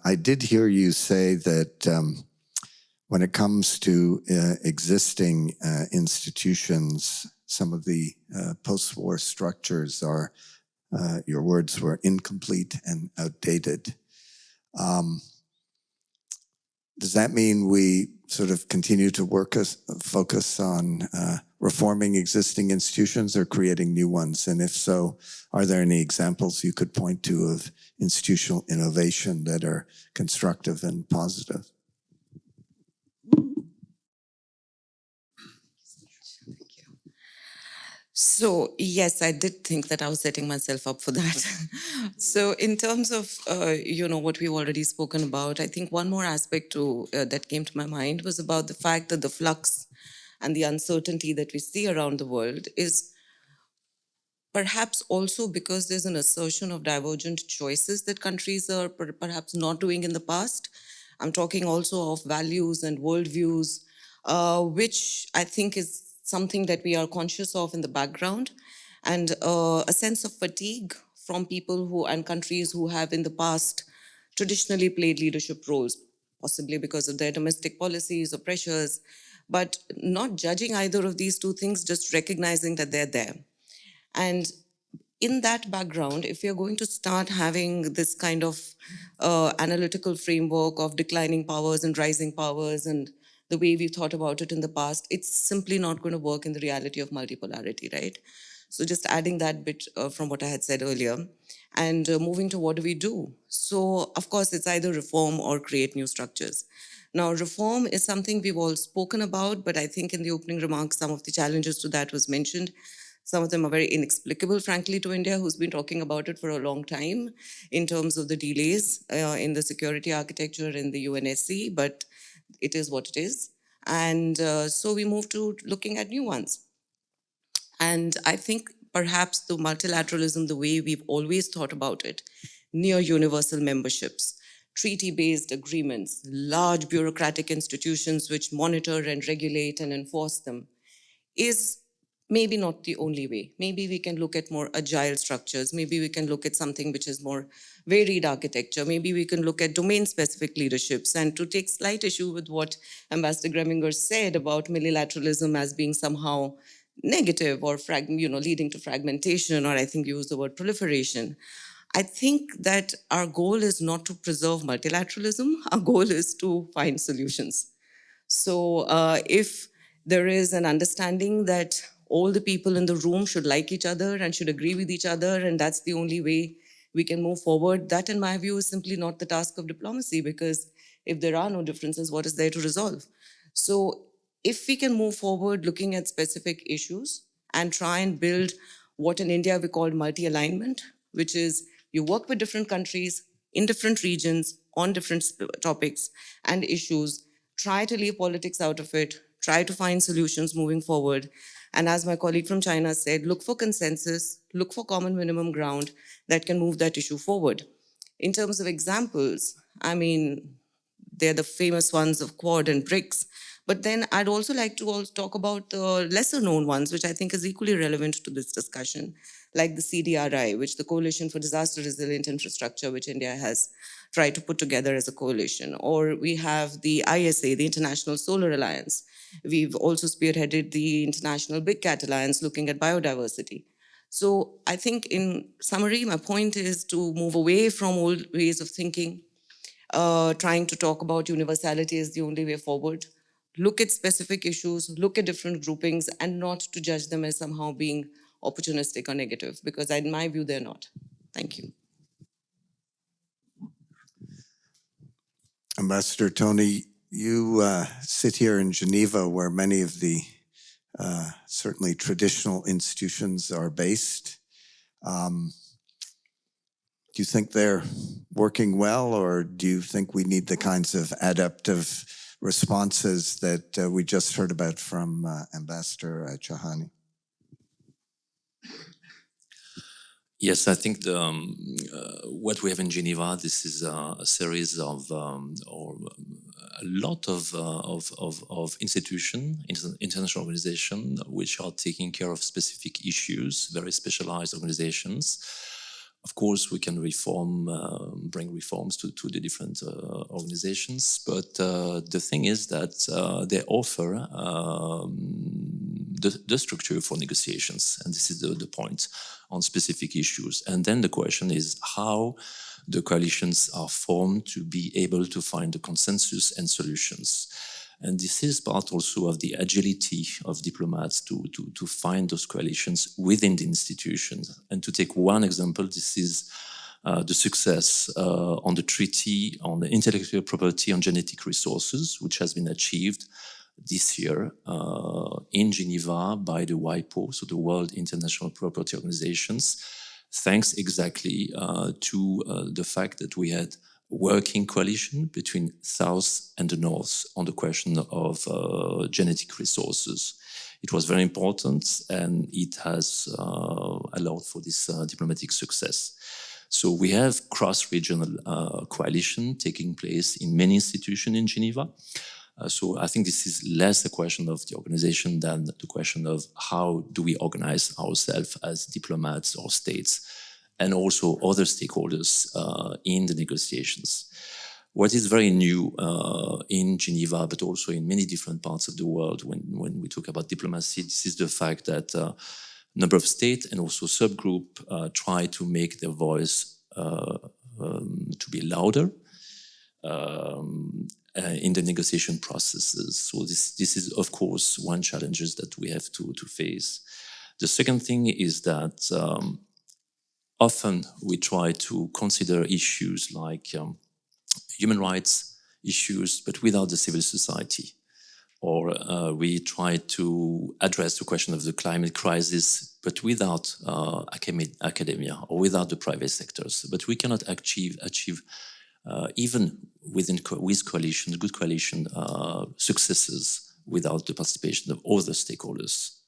I did hear you say that when it comes to existing institutions, some of the post-war structures are, your words were, incomplete and outdated. Does that mean we sort of continue to focus on reforming existing institutions or creating new ones? And if so, are there any examples you could point to of institutional innovation that are constructive and positive? So yes, I did think that I was setting myself up for that. So in terms of, what we've already spoken about, I think one more aspect that came to my mind was about the fact that the flux and the uncertainty that we see around the world is perhaps also because there's an assertion of divergent choices that countries are perhaps not doing in the past. I'm talking also of values and worldviews, which I think is something that we are conscious of in the background, and a sense of fatigue from people who and countries who have in the past traditionally played leadership roles, possibly because of their domestic policies or pressures, but not judging either of these two things, just recognizing that they're there. And in that background, if you're going to start having this kind of analytical framework of declining powers and rising powers and the way we've thought about it in the past, it's simply not going to work in the reality of multipolarity, right? So just adding that bit from what I had said earlier, and moving to what do we do? So of course, it's either reform or create new structures. Now, reform is something we've all spoken about, but I think in the opening remarks, some of the challenges to that was mentioned. Some of them are very inexplicable, frankly, to India, who's been talking about it for a long time in terms of the delays in the security architecture in the UNSC, but it is what it is. And so we move to looking at new ones. And I think perhaps the multilateralism, the way we've always thought about it, near universal memberships, treaty-based agreements, large bureaucratic institutions which monitor and regulate and enforce them, is maybe not the only way. Maybe we can look at more agile structures. Maybe we can look at something which is more varied architecture. Maybe we can look at domain-specific leaderships. And to take slight issue with what Ambassador Greminger said about multilateralism as being somehow negative or leading to fragmentation, or I think you used the word proliferation. I think that our goal is not to preserve multilateralism. Our goal is to find solutions. So if there is an understanding that all the people in the room should like each other and should agree with each other, and that's the only way we can move forward, that in my view is simply not the task of diplomacy, because if there are no differences, what is there to resolve? So if we can move forward looking at specific issues and try and build what in India we call multi-alignment, which is you work with different countries in different regions on different topics and issues, try to leave politics out of it, try to find solutions moving forward. And as my colleague from China said, look for consensus, look for common minimum ground that can move that issue forward. In terms of examples, I mean, they're the famous ones of Quad and BRICS. But then I'd also like to also talk about the lesser known ones, which I think is equally relevant to this discussion, like the CDRI, which the Coalition for Disaster Resilient Infrastructure, which India has tried to put together as a coalition. Or we have the ISA, the International Solar Alliance. We've also spearheaded the International Big Cat Alliance, looking at biodiversity. So I think in summary, my point is to move away from old ways of thinking, trying to talk about universality as the only way forward. Look at specific issues, look at different groupings, and not to judge them as somehow being opportunistic or negative, because in my view, they're not. Thank you. Ambassador Tony, you sit here in Geneva, where many of the certainly traditional institutions are based. Do you think they're working well, or do you think we need the kinds of adaptive responses that we just heard about from Ambassador Chahani? Yes, I think what we have in Geneva, this is a series of or a lot of institutions, international organizations, which are taking care of specific issues, very specialized organizations. Of course, we can bring reforms to the different organizations, but the thing is that they offer the structure for negotiations, and this is the point on specific issues. And then the question is how the coalitions are formed to be able to find the consensus and solutions. And this is part also of the agility of diplomats to find those coalitions within the institutions. And to take one example, this is the success on the treaty on the intellectual property on genetic resources, which has been achieved this year in Geneva by the WIPO, so the World International Property Organizations, thanks exactly to the fact that we had working coalition between South and the North on the question of genetic resources. It was very important, and it has allowed for this diplomatic success. So we have cross-regional coalition taking place in many institutions in Geneva. So I think this is less a question of the organization than the question of how do we organize ourselves as diplomats or states, and also other stakeholders in the negotiations. What is very new in Geneva, but also in many different parts of the world when we talk about diplomacy, this is the fact that a number of states and also subgroup try to make their voice to be louder in the negotiation processes. So this is, of course, one challenge that we have to face. The second thing is that often we try to consider issues like human rights issues, but without the civil society. Or we try to address the question of the climate crisis, but without academia or without the private sectors. But we cannot achieve even with coalition, good coalition successes without the participation of other stakeholders.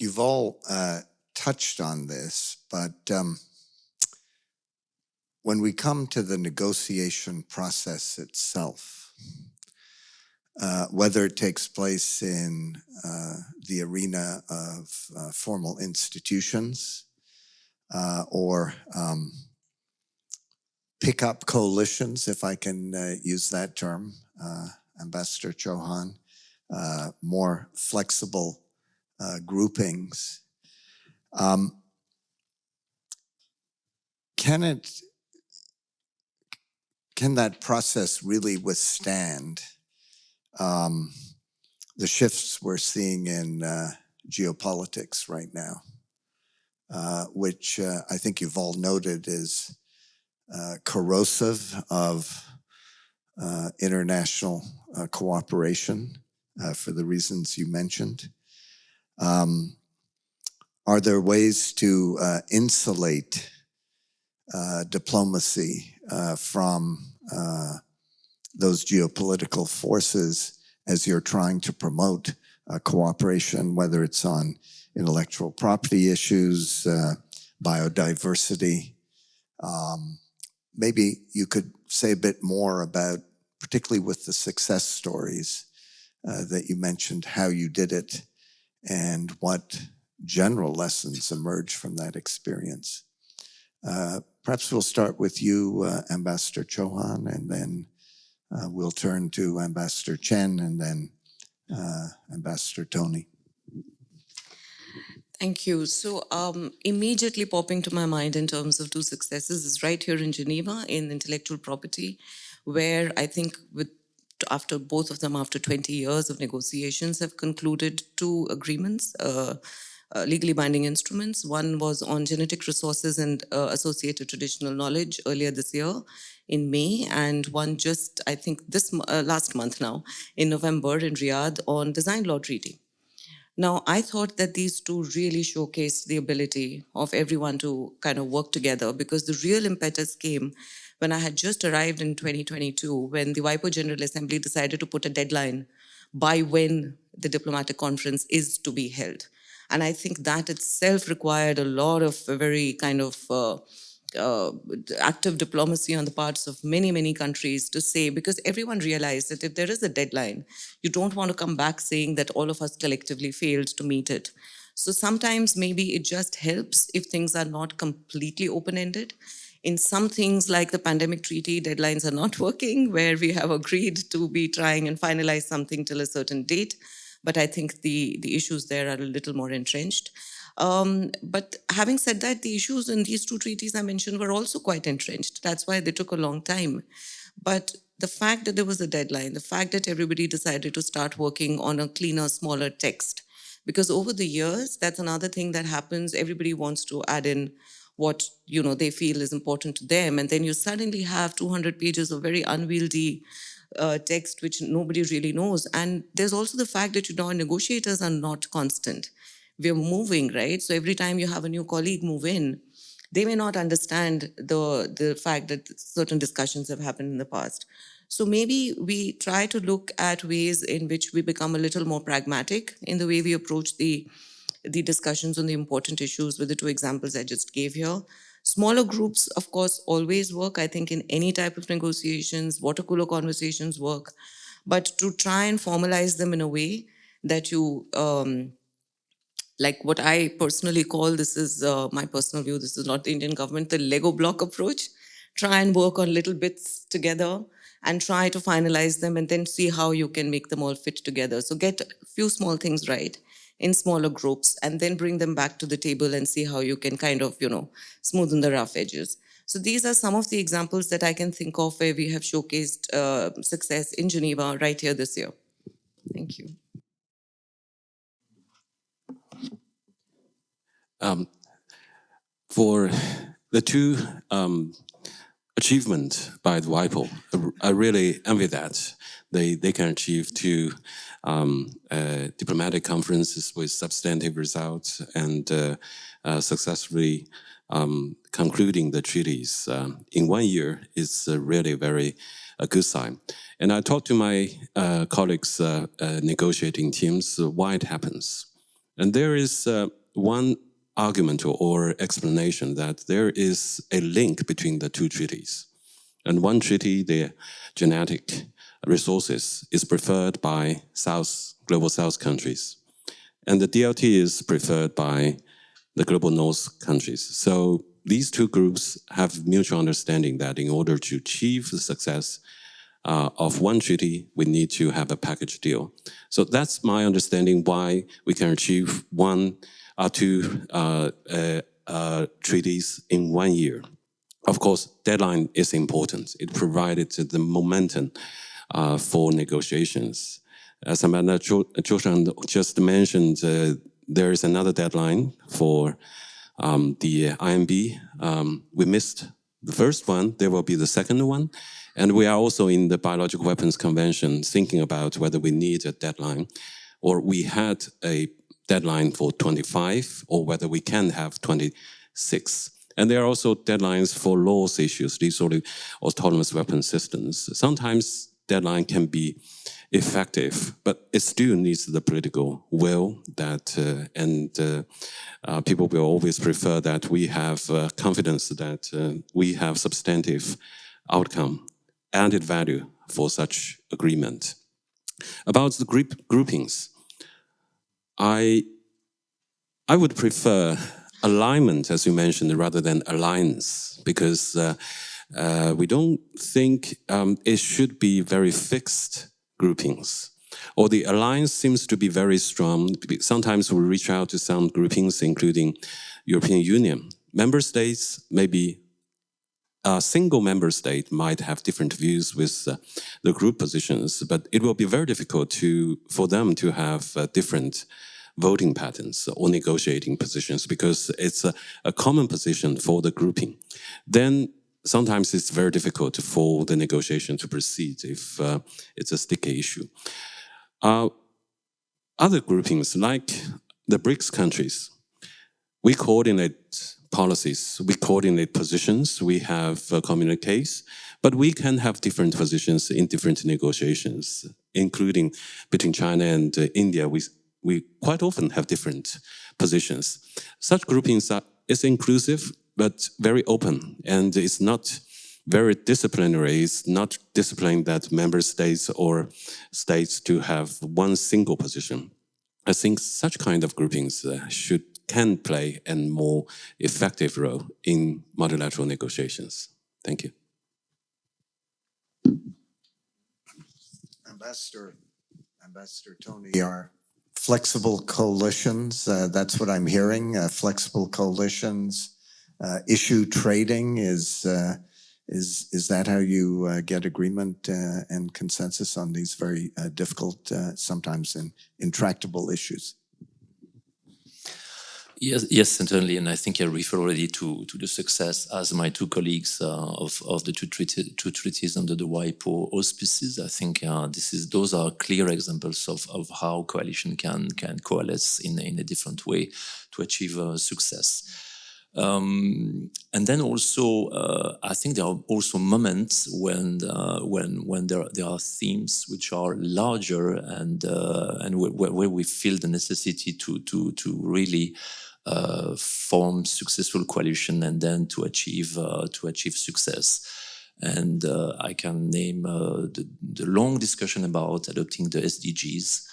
You've all touched on this, but when we come to the negotiation process itself, whether it takes place in the arena of formal institutions or pick-up coalitions, if I can use that term, Ambassador Chauhan, more flexible groupings. Can that process really withstand the shifts we're seeing in geopolitics right now, which I think you've all noted is corrosive of international cooperation for the reasons you mentioned? Are there ways to insulate diplomacy from those geopolitical forces as you're trying to promote cooperation, whether it's on intellectual property issues, biodiversity? Maybe you could say a bit more about, particularly with the success stories that you mentioned, how you did it and what general lessons emerge from that experience. Perhaps we'll start with you, Ambassador Chauhan, and then we'll turn to Ambassador Chen and then Ambassador Tony. Thank you. So immediately popping to my mind in terms of two successes is right here in Geneva in intellectual property, where I think after both of them, after 20 years of negotiations, have concluded two agreements, legally binding instruments. One was on genetic resources and associated traditional knowledge earlier this year in May, and one just, I think, last month now, in November in Riyadh on design law treaty. Now, I thought that these two really showcased the ability of everyone to kind of work together, because the real impetus came when I had just arrived in 2022, when the WIPO General Assembly decided to put a deadline by when the diplomatic conference is to be held. And I think that itself required a lot of very kind of active diplomacy on the parts of many, many countries to say, because everyone realized that if there is a deadline, you don't want to come back saying that all of us collectively failed to meet it. So sometimes maybe it just helps if things are not completely open-ended. In some things like the pandemic treaty, deadlines are not working, where we have agreed to be trying and finalize something till a certain date. But I think the issues there are a little more entrenched. But having said that, the issues in these two treaties I mentioned were also quite entrenched. That's why they took a long time. But the fact that there was a deadline, the fact that everybody decided to start working on a cleaner, smaller text, because over the years, that's another thing that happens. Everybody wants to add in what they feel is important to them, and then you suddenly have 200 pages of very unwieldy text which nobody really knows. And there's also the fact that negotiators are not constant. We're moving, right? So every time you have a new colleague move in, they may not understand the fact that certain discussions have happened in the past. So maybe we try to look at ways in which we become a little more pragmatic in the way we approach the discussions on the important issues with the two examples I just gave here. Smaller groups, of course, always work. I think in any type of negotiations, water cooler conversations work. But to try and formalize them in a way that you, like what I personally call, this is my personal view, this is not the Indian government, the Lego block approach. Try and work on little bits together and try to finalize them and then see how you can make them all fit together. So get a few small things right in smaller groups and then bring them back to the table and see how you can kind of, smoothen the rough edges. So these are some of the examples that I can think of where we have showcased success in Geneva right here this year. Thank you. For the two achievements by the WIPO, I really envy that. They can achieve two diplomatic conferences with substantive results and successfully concluding the treaties in 1 year is really very a good sign. And I talked to my colleagues, negotiating teams, why it happens. And there is one argument or explanation that there is a link between the two treaties. And one treaty, the genetic resources, is preferred by global South countries. And the DLT is preferred by the global North countries. So these two groups have mutual understanding that in order to achieve the success of one treaty, we need to have a package deal. So that's my understanding why we can achieve one or two treaties in 1 year. Of course, deadline is important. It provided the momentum for negotiations. As Amanda Zhoushan just mentioned, there is another deadline for the IMB. We missed the first one. There will be the second one. And we are also in the Biological Weapons Convention thinking about whether we need a deadline or we had a deadline for 25 or whether we can have 26. And there are also deadlines for laws issues, these sort of autonomous weapon systems. Sometimes deadline can be effective, but it still needs the political will that, people will always prefer that we have confidence that we have substantive outcome, added value for such agreement. About the groupings, I would prefer alignment, as you mentioned, rather than alliance, because we don't think it should be very fixed groupings. Or the alliance seems to be very strong. Sometimes we reach out to some groupings, including European Union. Member states, maybe a single member state might have different views with the group positions, but it will be very difficult for them to have different voting patterns or negotiating positions because it's a common position for the grouping. Then sometimes it's very difficult for the negotiation to proceed if it's a sticky issue. Other groupings, like the BRICS countries, we coordinate policies, we coordinate positions, we have communiques, but we can have different positions in different negotiations, including between China and India. We quite often have different positions. Such groupings is inclusive, but very open, and it's not very disciplinary. It's not disciplined that member states or states to have one single position. I think such kind of groupings can play a more effective role in multilateral negotiations. Thank you. Ambassador Tony, are flexible coalitions, that's what I'm hearing, flexible coalitions, issue trading, is that how you get agreement and consensus on these very difficult, sometimes intractable issues? Yes, certainly, and I think I refer already to the success as my two colleagues of the two treaties under the WIPO auspices. I think those are clear examples of how coalition can coalesce in a different way to achieve success. And then also, I think there are also moments when there are themes which are larger and where we feel the necessity to really form successful coalition and then to achieve success. And I can name the long discussion about adopting the SDGs,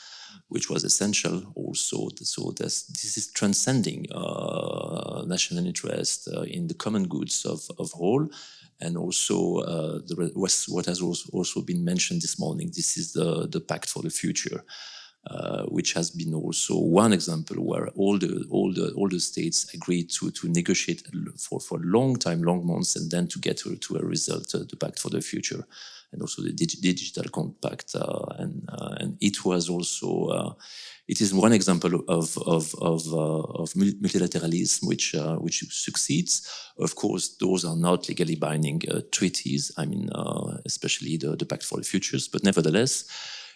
which was essential also. So this is transcending national interest in the common goods of all. And also what has also been mentioned this morning, this is the Pact for the Future, which has been also one example where all the states agreed to negotiate for a long time, long months, and then to get to a result, the Pact for the Future, and also the Digital Compact, and it was also it is one example of multilateralism which succeeds. Of course, those are not legally binding treaties. I mean, especially the Pact for the Futures, but nevertheless,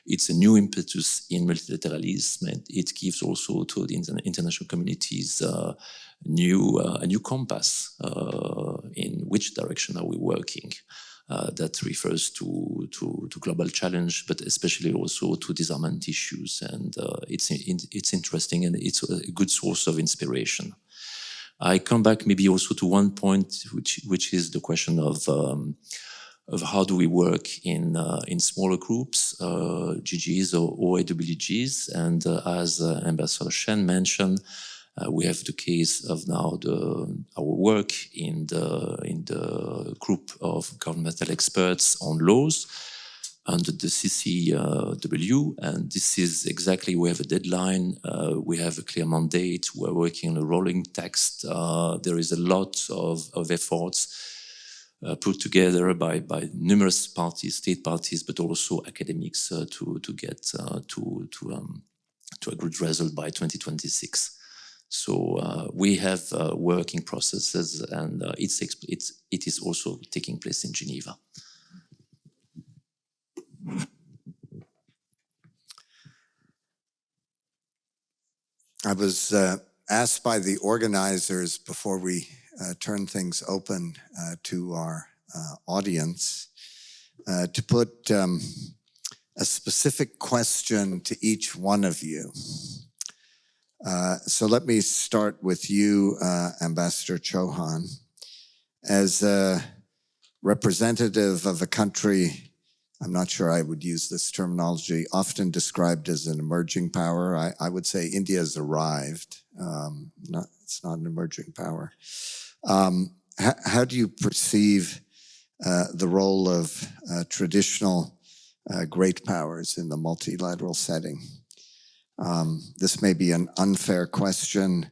it's a new impetus in multilateralism, and it gives also to the international communities a new compass in which direction are we working. That refers to global challenge, but especially also to disarmament issues, and it's interesting and it's a good source of inspiration. I come back maybe also to one point, which is the question of how do we work in smaller groups, GGs or OAWGs, and as Ambassador Shen mentioned, we have the case of now our work in the group of governmental experts on laws under the CCW, and this is exactly, we have a deadline, we have a clear mandate, we're working on a rolling text, there is a lot of efforts put together by numerous parties, state parties, but also academics to get to a good result by 2026. So we have working processes, and it is also taking place in Geneva. I was asked by the organizers before we turn things open to our audience to put a specific question to each one of you. So let me start with you, Ambassador Chauhan. As a representative of a country, I'm not sure I would use this terminology, often described as an emerging power. I would say India has arrived. It's not an emerging power. How do you perceive the role of traditional great powers in the multilateral setting? This may be an unfair question.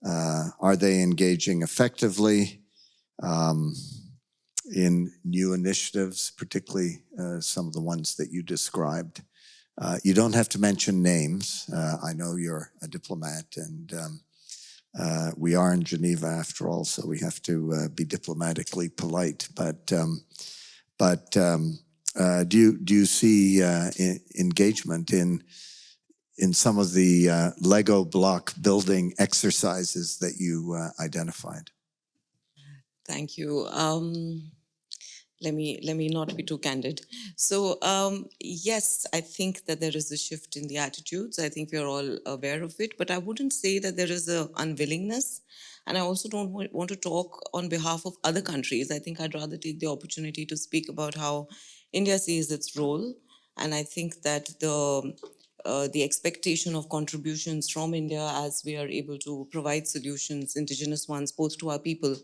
Are they engaging effectively in new initiatives, particularly some of the ones that you described? You don't have to mention names. I know you're a diplomat, and we are in Geneva after all, so we have to be diplomatically polite. But do you see engagement in some of the Lego block building exercises that you identified? Thank you. Let me not be too candid. So yes, I think that there is a shift in the attitudes. I think we are all aware of it, but I wouldn't say that there is an unwillingness. And I also don't want to talk on behalf of other countries. I think I'd rather take the opportunity to speak about how India sees its role. And I think that the expectation of contributions from India as we are able to provide solutions, indigenous ones, both to our people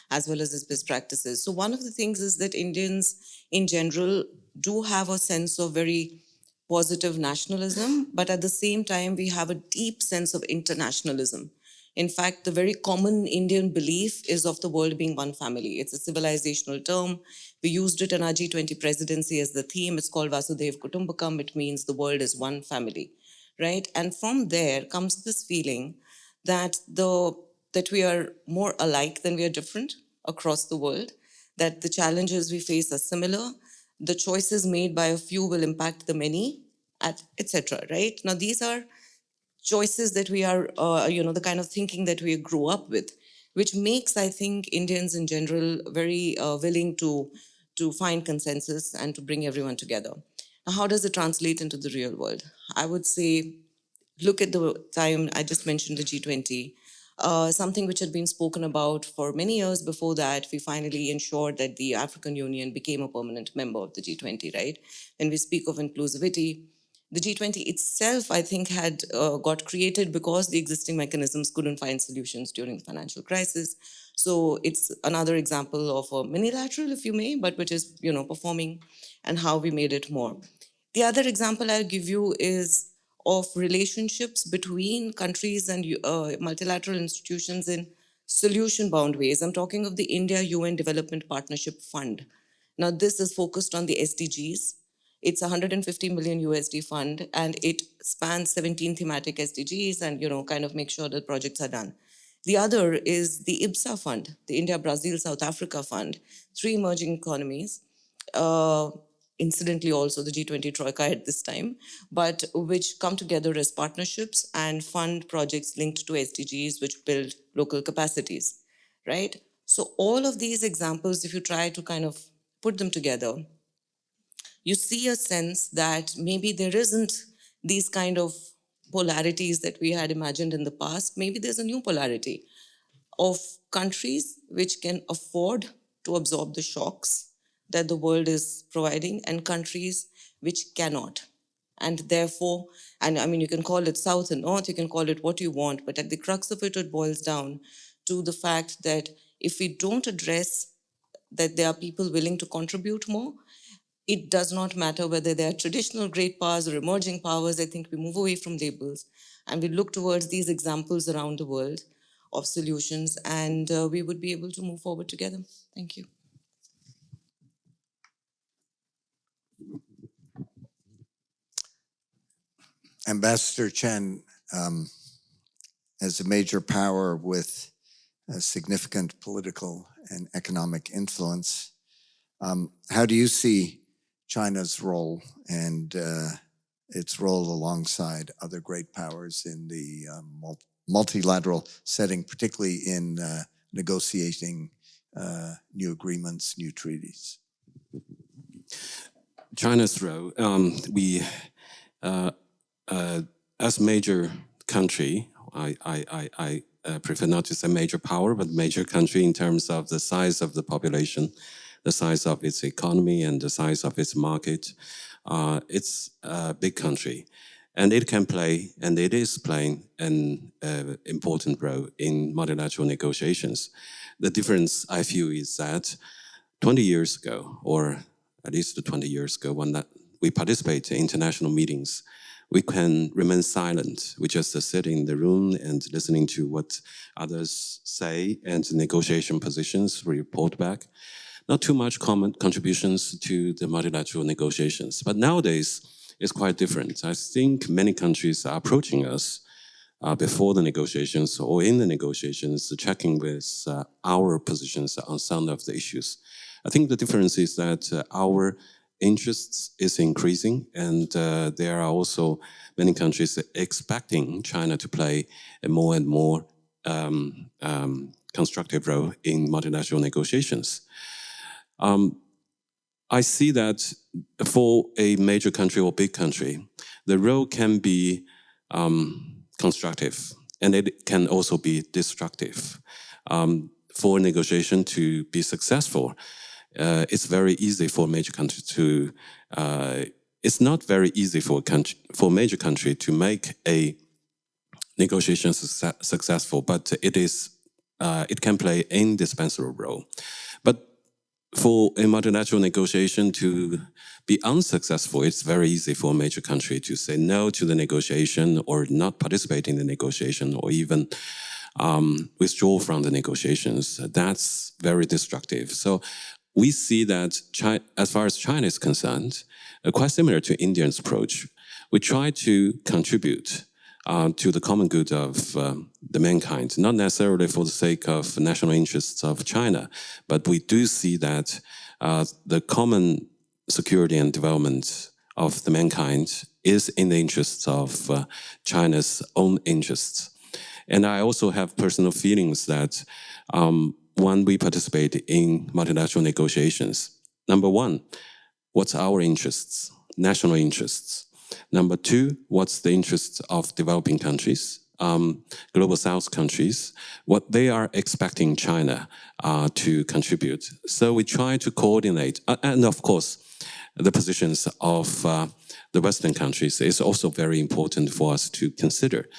as well as its best practices. So one of the things is that Indians in general do have a sense of very positive nationalism, but at the same time, we have a deep sense of internationalism. In fact, the very common Indian belief is of the world being one family. It's a civilizational term. We used it in our G20 presidency as the theme. It's called Vasudev Kutumbakam. It means the world is one family, right? And from there comes this feeling that that we are more alike than we are different across the world, that the challenges we face are similar, the choices made by a few will impact the many, etc. Right? Now, these are choices that we are, the kind of thinking that we grew up with. which makes, I think, Indians in general very willing to find consensus and to bring everyone together. Now, how does it translate into the real world? I would say, look at the time I just mentioned, the G20. Something which had been spoken about for many years before that, we finally ensured that the African Union became a permanent member of the G20, right? When we speak of inclusivity, the G20 itself, I think, had got created because the existing mechanisms couldn't find solutions during the financial crisis. So it's another example of a minilateral, if you may, but which is, performing, and how we made it more. The other example I'll give you is of relationships between countries and multilateral institutions in solution-bound ways. I'm talking of the India-UN Development Partnership Fund. Now, this is focused on the SDGs. It's a $150 million USD fund, and it spans 17 thematic SDGs and, kind of make sure that projects are done. The other is the IBSA fund, the India, Brazil, South Africa fund, 3 emerging economies. Incidentally, also the G20 Troika at this time, but which come together as partnerships and fund projects linked to SDGs, which build local capacities, right? So all of these examples, if you try to kind of put them together, you see a sense that maybe there isn't these kind of polarities that we had imagined in the past. Maybe there's a new polarity of countries which can afford to absorb the shocks that the world is providing, and countries which cannot. And therefore, and I mean, you can call it South and North, you can call it what you want, but at the crux of it, it boils down to the fact that if we don't address that there are people willing to contribute more, it does not matter whether they are traditional great powers or emerging powers. I think we move away from labels and we look towards these examples around the world of solutions, and we would be able to move forward together. Thank you. Ambassador Chen, as a major power with a significant political and economic influence, how do you see China's role and its role alongside other great powers in the multilateral setting, particularly in negotiating new agreements, new treaties? China's role, as major country, I prefer not to say major power, but major country in terms of the size of the population, the size of its economy, and the size of its market. It's a big country, and it can play, and it is playing an important role in multilateral negotiations. The difference, I feel, is that 20 years ago, or at least 20 years ago, when we participate in international meetings, we can remain silent. We just sit in the room and listening to what others say and negotiation positions, report back. Not too much contributions to the multilateral negotiations. But nowadays, it's quite different. I think many countries are approaching us before the negotiations or in the negotiations, checking with our positions on some of the issues. I think the difference is that our interests is increasing, and there are also many countries expecting China to play a more and more constructive role in multilateral negotiations. I see that for a major country or big country, the role can be constructive, and it can also be destructive. For negotiation to be successful, it's very easy for a major country to. It's not very easy for a major country to make a negotiation successful, but it is. It can play an indispensable role. But for a multilateral negotiation to be unsuccessful, it's very easy for a major country to say no to the negotiation or not participate in the negotiation or even withdraw from the negotiations. That's very destructive. So we see that as far as China is concerned, quite similar to India's approach, we try to contribute to the common good of the mankind, not necessarily for the sake of national interests of China, but we do see that the common security and development of the mankind is in the interests of China's own interests. And I also have personal feelings that when we participate in multilateral negotiations, number one, what's our interests, national interests? Number two, what's the interests of developing countries, global South countries, what they are expecting China to contribute. So we try to coordinate, and of course, the positions of the Western countries is also very important for us to consider.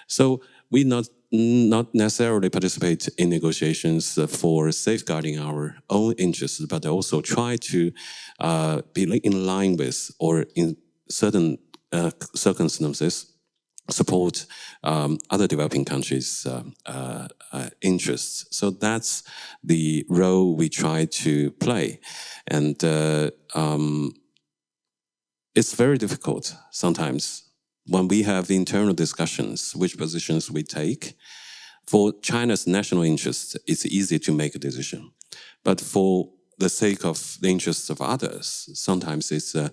So we not necessarily participate in negotiations for safeguarding our own interests, but also try to be in line with, or in certain circumstances, support other developing countries' interests. So that's the role we try to play. And it's very difficult sometimes when we have internal discussions, which positions we take. For China's national interests, it's easy to make a decision. But for the sake of the interests of others, sometimes it's a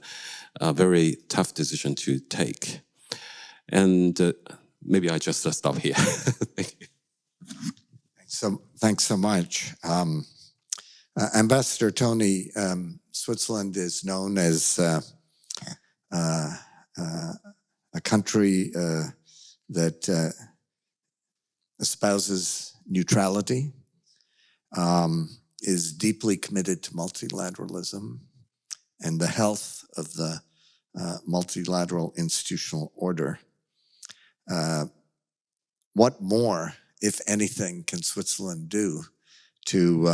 very tough decision to take. And maybe I just stop here. Thank you. Thanks so much. Ambassador Tony, Switzerland is known as a country that espouses neutrality, is deeply committed to multilateralism and the health of the multilateral institutional order. What more, if anything, can Switzerland do to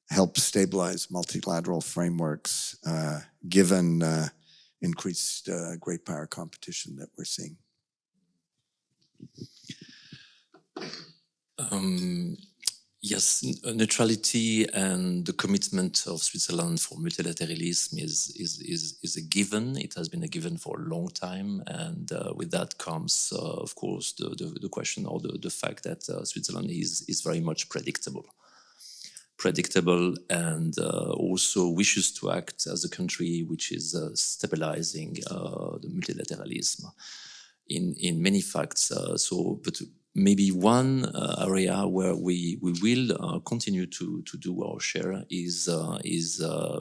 help stabilize multilateral frameworks given increased great power competition that we're seeing? Yes, neutrality and the commitment of Switzerland for multilateralism is a given. It has been a given for a long time, and with that comes, of course, the question, or the fact that Switzerland is very much predictable, and also wishes to act as a country which is stabilizing the multilateralism in many facts. But maybe one area where we will continue to do our share is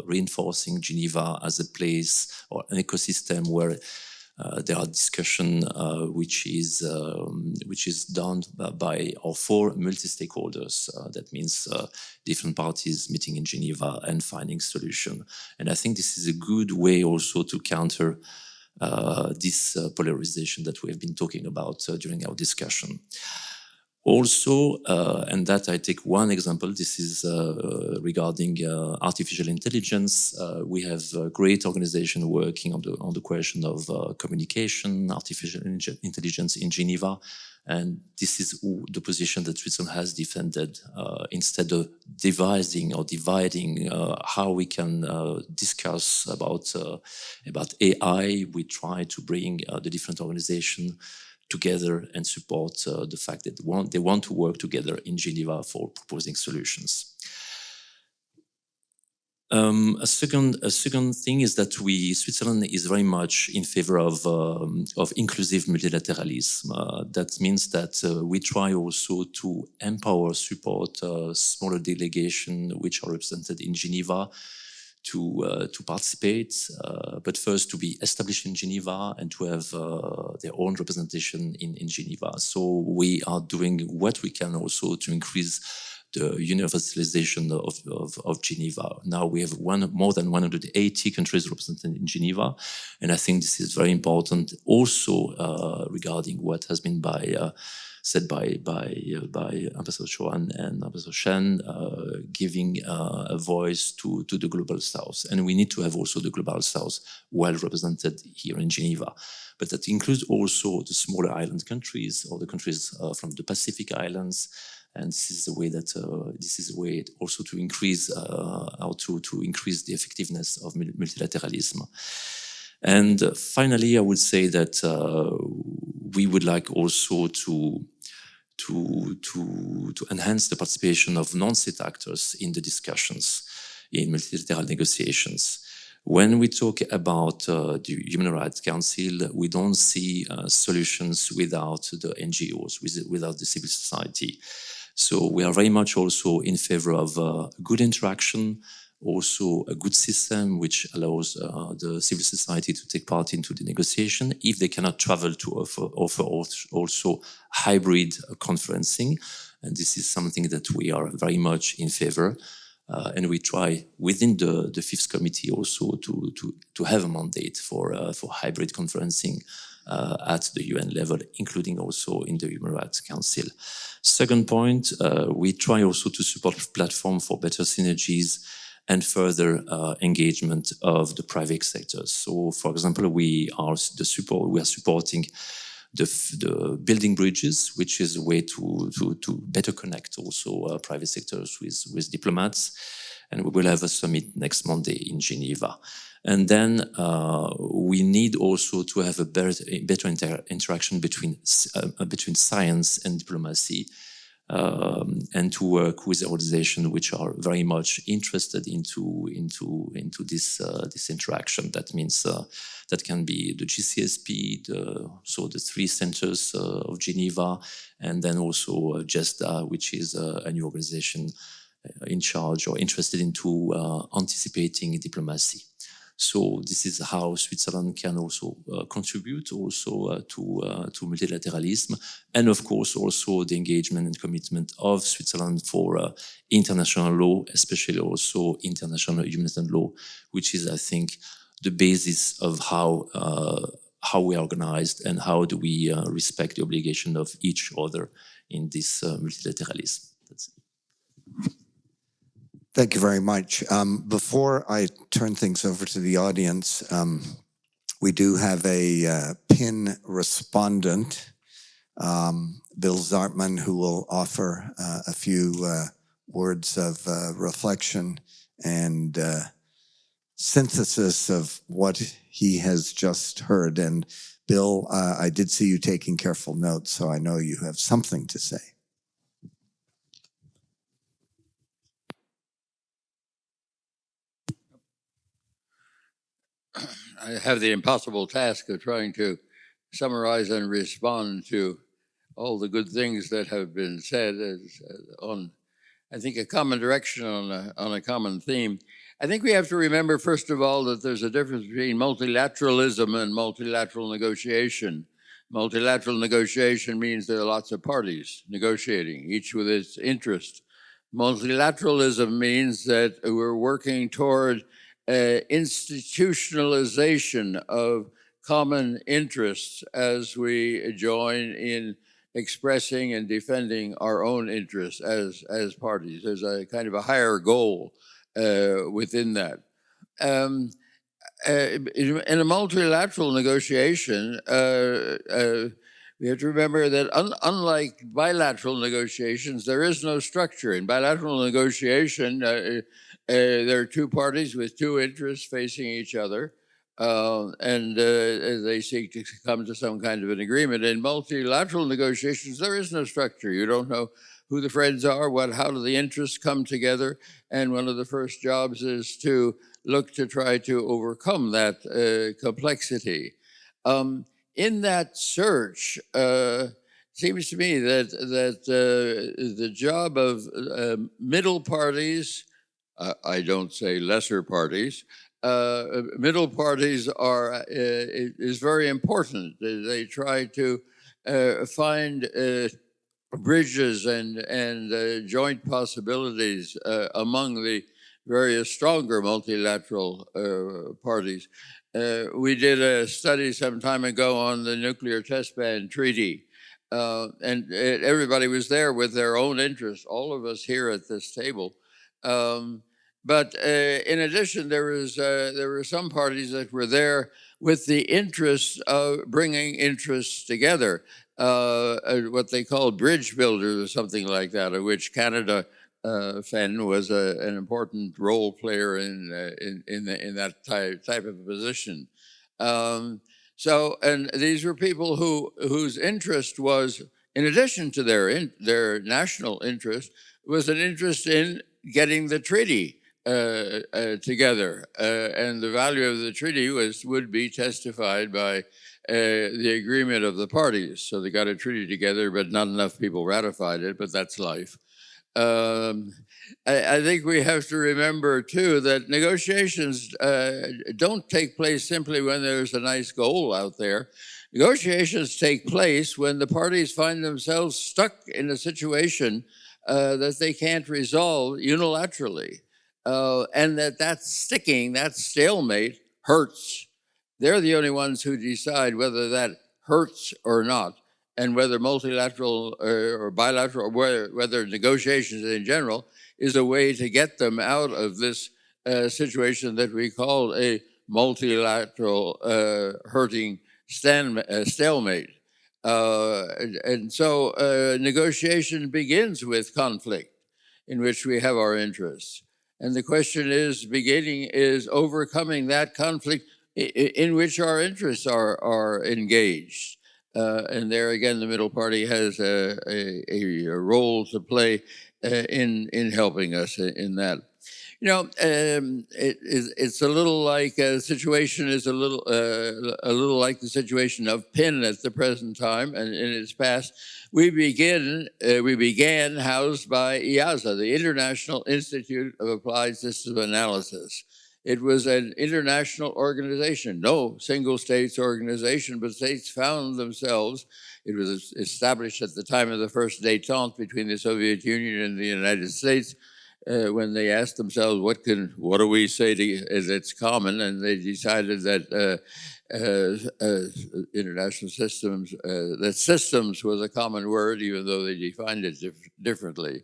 reinforcing Geneva as a place or an ecosystem where there are discussion which is done by our four multi-stakeholders. That means different parties meeting in Geneva and finding solution. And I think this is a good way also to counter this polarization that we have been talking about during our discussion. Also, and that I take one example, this is regarding artificial intelligence. We have a great organization working on the question of communication, artificial intelligence in Geneva. And this is the position that Switzerland has defended. Instead of devising or dividing how we can discuss about AI, we try to bring the different organizations together and support the fact that they want to work together in Geneva for proposing solutions. A second thing is that Switzerland is very much in favor of inclusive multilateralism. That means that we try also to empower, support smaller delegations which are represented in Geneva to participate, but first to be established in Geneva and to have their own representation in Geneva. So we are doing what we can also to increase the universalization of Geneva. Now we have more than 180 countries represented in Geneva, and I think this is very important also regarding what has been said by Ambassador Chouan and Ambassador Shen, giving a voice to the Global South. And we need to have also the Global South well represented here in Geneva. But that includes also the smaller island countries or the countries from the Pacific Islands. And this is a way that also to increase to increase the effectiveness of multilateralism. And finally, I would say that we would like also to enhance the participation of non-state actors in the discussions in multilateral negotiations. When we talk about the Human Rights Council, we don't see solutions without the NGOs, without the civil society. So we are very much also in favor of good interaction, also a good system which allows the civil society to take part into the negotiation if they cannot travel to offer also hybrid conferencing. And this is something that we are very much in favor. And we try within the fifth committee also to have a mandate for hybrid conferencing at the UN level, including also in the Human Rights Council. Second point, we try also to support platform for better synergies and further engagement of the private sector. So, for example, we are supporting the building bridges, which is a way to better connect also private sectors with diplomats. And we will have a summit next Monday in Geneva. And then we need also to have a better interaction between science and diplomacy, and to work with organizations which are very much interested into this interaction. That means that can be the GCSP, so the 3 centers of Geneva, and then also GESDA, which is a new organization in charge or interested into anticipating diplomacy. So this is how Switzerland can also contribute also to multilateralism, and of course also the engagement and commitment of Switzerland for international law, especially also international humanitarian law, which is, I think, the basis of how we are organized and how do we respect the obligation of each other in this multilateralism. That's it. Thank you very much. Before I turn things over to the audience, we do have a PIN respondent, Bill Zartman, who will offer a few words of reflection and synthesis of what he has just heard. And Bill, I did see you taking careful notes, so I know you have something to say. I have the impossible task of trying to summarize and respond to all the good things that have been said on, I think, a common direction on a common theme. I think we have to remember, first of all, that there's a difference between multilateralism and multilateral negotiation. Multilateral negotiation means there are lots of parties negotiating, each with its interest. Multilateralism means that we're working toward institutionalization of common interests as we join in expressing and defending our own interests as parties. There's a kind of a higher goal within that. In a multilateral negotiation, we have to remember that unlike bilateral negotiations, there is no structure. In bilateral negotiation, there are 2 parties with 2 interests facing each other, and they seek to come to some kind of an agreement. In multilateral negotiations, there is no structure. You don't know who the friends are, how do the interests come together, and one of the first jobs is to look to try to overcome that complexity. In that search, seems to me that the job of middle parties, I don't say lesser parties, middle parties is very important. They try to find bridges and joint possibilities among the various stronger multilateral parties. We did a study some time ago on the nuclear test ban treaty, and everybody was there with their own interests, all of us here at this table. But in addition, there were some parties that were there with the interest of bringing interests together, what they called bridge builders or something like that, of which Canada, Fenn, was an important role player in that type of position. And these were people whose interest was, in addition to their national interest, was an interest in getting the treaty together, and the value of the treaty would be testified by the agreement of the parties. So they got a treaty together, but not enough people ratified it, but that's life. I think we have to remember, too, that negotiations don't take place simply when there's a nice goal out there. Negotiations take place when the parties find themselves stuck in a situation that they can't resolve unilaterally. And that sticking, that stalemate hurts. They're the only ones who decide whether that hurts or not, and whether multilateral or bilateral, or whether negotiations in general is a way to get them out of this situation that we call a multilateral hurting stalemate. And so negotiation begins with conflict in which we have our interests. And the question is overcoming that conflict in which our interests are engaged. And there again, the middle party has a role to play in helping us in that. You know, it's a little like a situation is a little like the situation of PIN at the present time and in its past. We began housed by IASA, the International Institute of Applied System Analysis. It was an international organization, no single states organization, but states found themselves. It was established at the time of the first détente between the Soviet Union and the United States, when they asked themselves, what do we say that's common? And they decided that international systems, that systems was a common word, even though they defined it differently.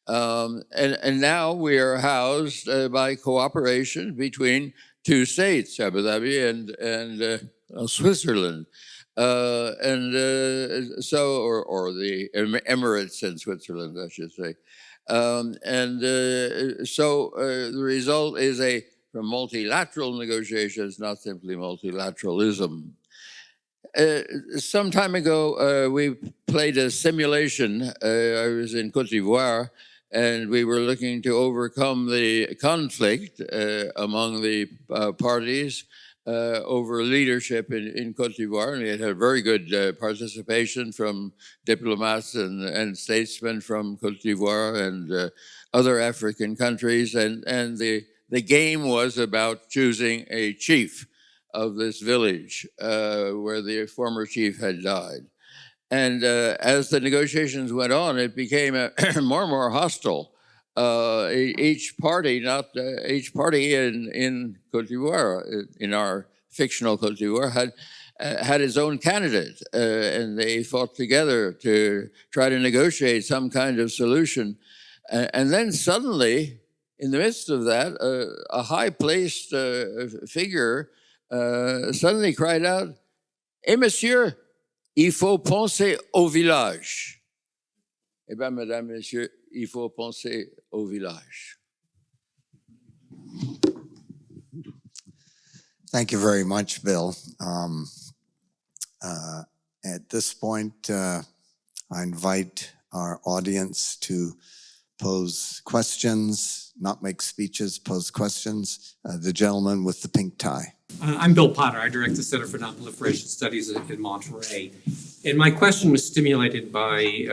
And now we are housed by cooperation between two states, Abu Dhabi and Switzerland. Or the Emirates and Switzerland, I should say. So the result is from multilateral negotiations, not simply multilateralism. Some time ago, we played a simulation. I was in Côte d'Ivoire, and we were looking to overcome the conflict among the parties over leadership in Côte d'Ivoire. And it had very good participation from diplomats and statesmen from Côte d'Ivoire and other African countries. And the game was about choosing a chief of this village where the former chief had died. And as the negotiations went on, it became more and more hostile. Each party in Côte d'Ivoire, in our fictional Côte d'Ivoire, had its own candidate, and they fought together to try to negotiate some kind of solution. And then suddenly, in the midst of that, a high-placed figure suddenly cried out, "Eh, monsieur, il faut penser au village." Eh bien, mesdames, messieurs, il faut penser au village. Thank you very much, Bill. At this point, I invite our audience to pose questions, not make speeches, pose questions. The gentleman with the pink tie. I'm Bill Potter. I direct the Center for Nonproliferation Studies in Monterey. And my question was stimulated by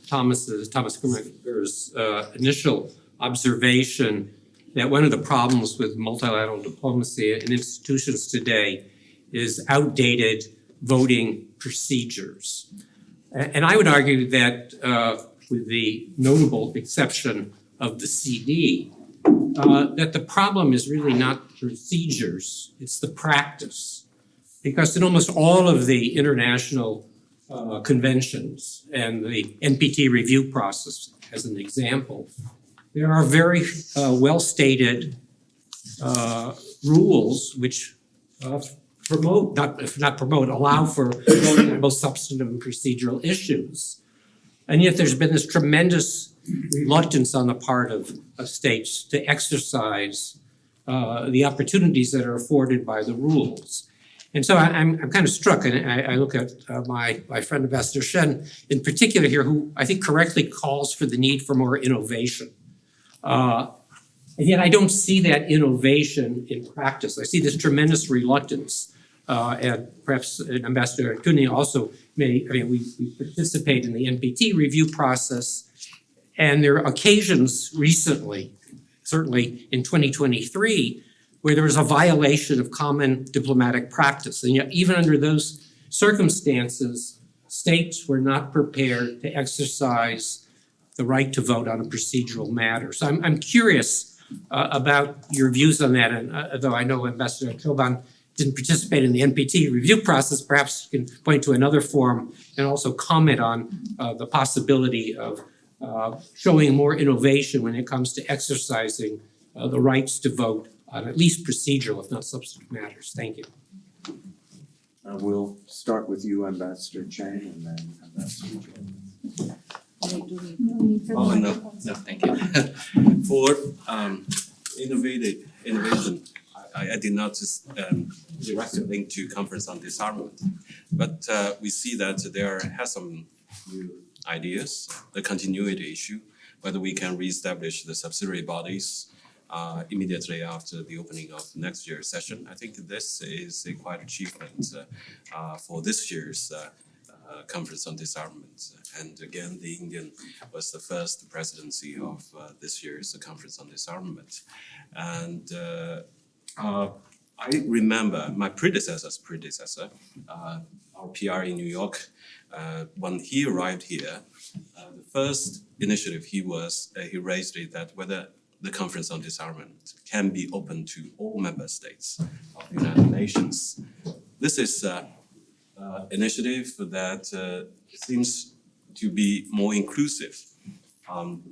Thomas Grimmer's initial observation that one of the problems with multilateral diplomacy and institutions today is outdated voting procedures. And I would argue that with the notable exception of the CD, that the problem is really not procedures, it's the practice. Because in almost all of the international conventions and the NPT review process, as an example, there are very well-stated rules which allow for voting on both substantive and procedural issues. And yet there's been this tremendous reluctance on the part of states to exercise the opportunities that are afforded by the rules. And so I'm kind of struck, and I look at my friend Ambassador Shen in particular here, who I think correctly calls for the need for more innovation. And yet I don't see that innovation in practice. I see this tremendous reluctance. And perhaps Ambassador Cooney also we participate in the NPT review process. And there are occasions recently, certainly in 2023, where there was a violation of common diplomatic practice. And yet even under those circumstances, states were not prepared to exercise the right to vote on a procedural matter. So I'm curious about your views on that. And though I know Ambassador Choban didn't participate in the NPT review process, perhaps you can point to another forum and also comment on the possibility of showing more innovation when it comes to exercising the rights to vote on at least procedural, if not substantive matters. Thank you. We'll start with you, Ambassador Chang, and then Ambassador Jones. Oh, no, thank you. For innovation, I did not just direct a link to conference on disarmament, but we see that there has some new ideas, the continuity issue, whether we can reestablish the subsidiary bodies immediately after the opening of next year's session. I think this is a quite achievement for this year's conference on disarmament. And again, the Indian was the first presidency of this year's conference on disarmament. And I remember my predecessor's predecessor, our PR in New York, when he arrived here, the first initiative he raised it that whether the Conference on Disarmament can be open to all member states of the United Nations. This is an initiative that seems to be more inclusive. And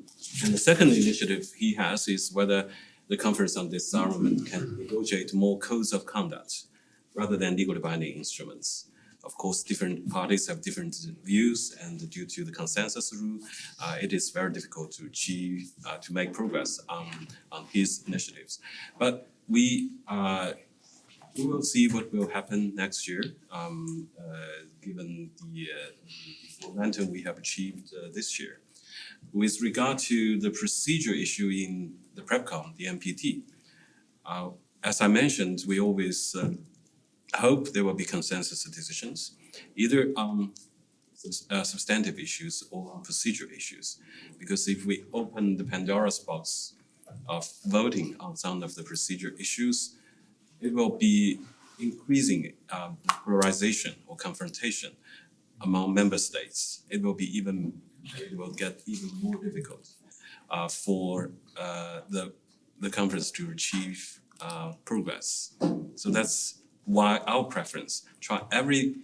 the second initiative he has is whether the Conference on Disarmament can negotiate more codes of conduct rather than legally binding instruments. Of course, different parties have different views, and due to the consensus rule, it is very difficult to achieve, to make progress on his initiatives. But we will see what will happen next year, given the momentum we have achieved this year. With regard to the procedure issue in the PrepCom, the NPT, as I mentioned, we always hope there will be consensus decisions, either on substantive issues or on procedure issues. Because if we open the Pandora's box of voting on some of the procedure issues, it will be increasing polarization or confrontation among member states. It will get even more difficult for the conference to achieve progress. So that's why our preference, try every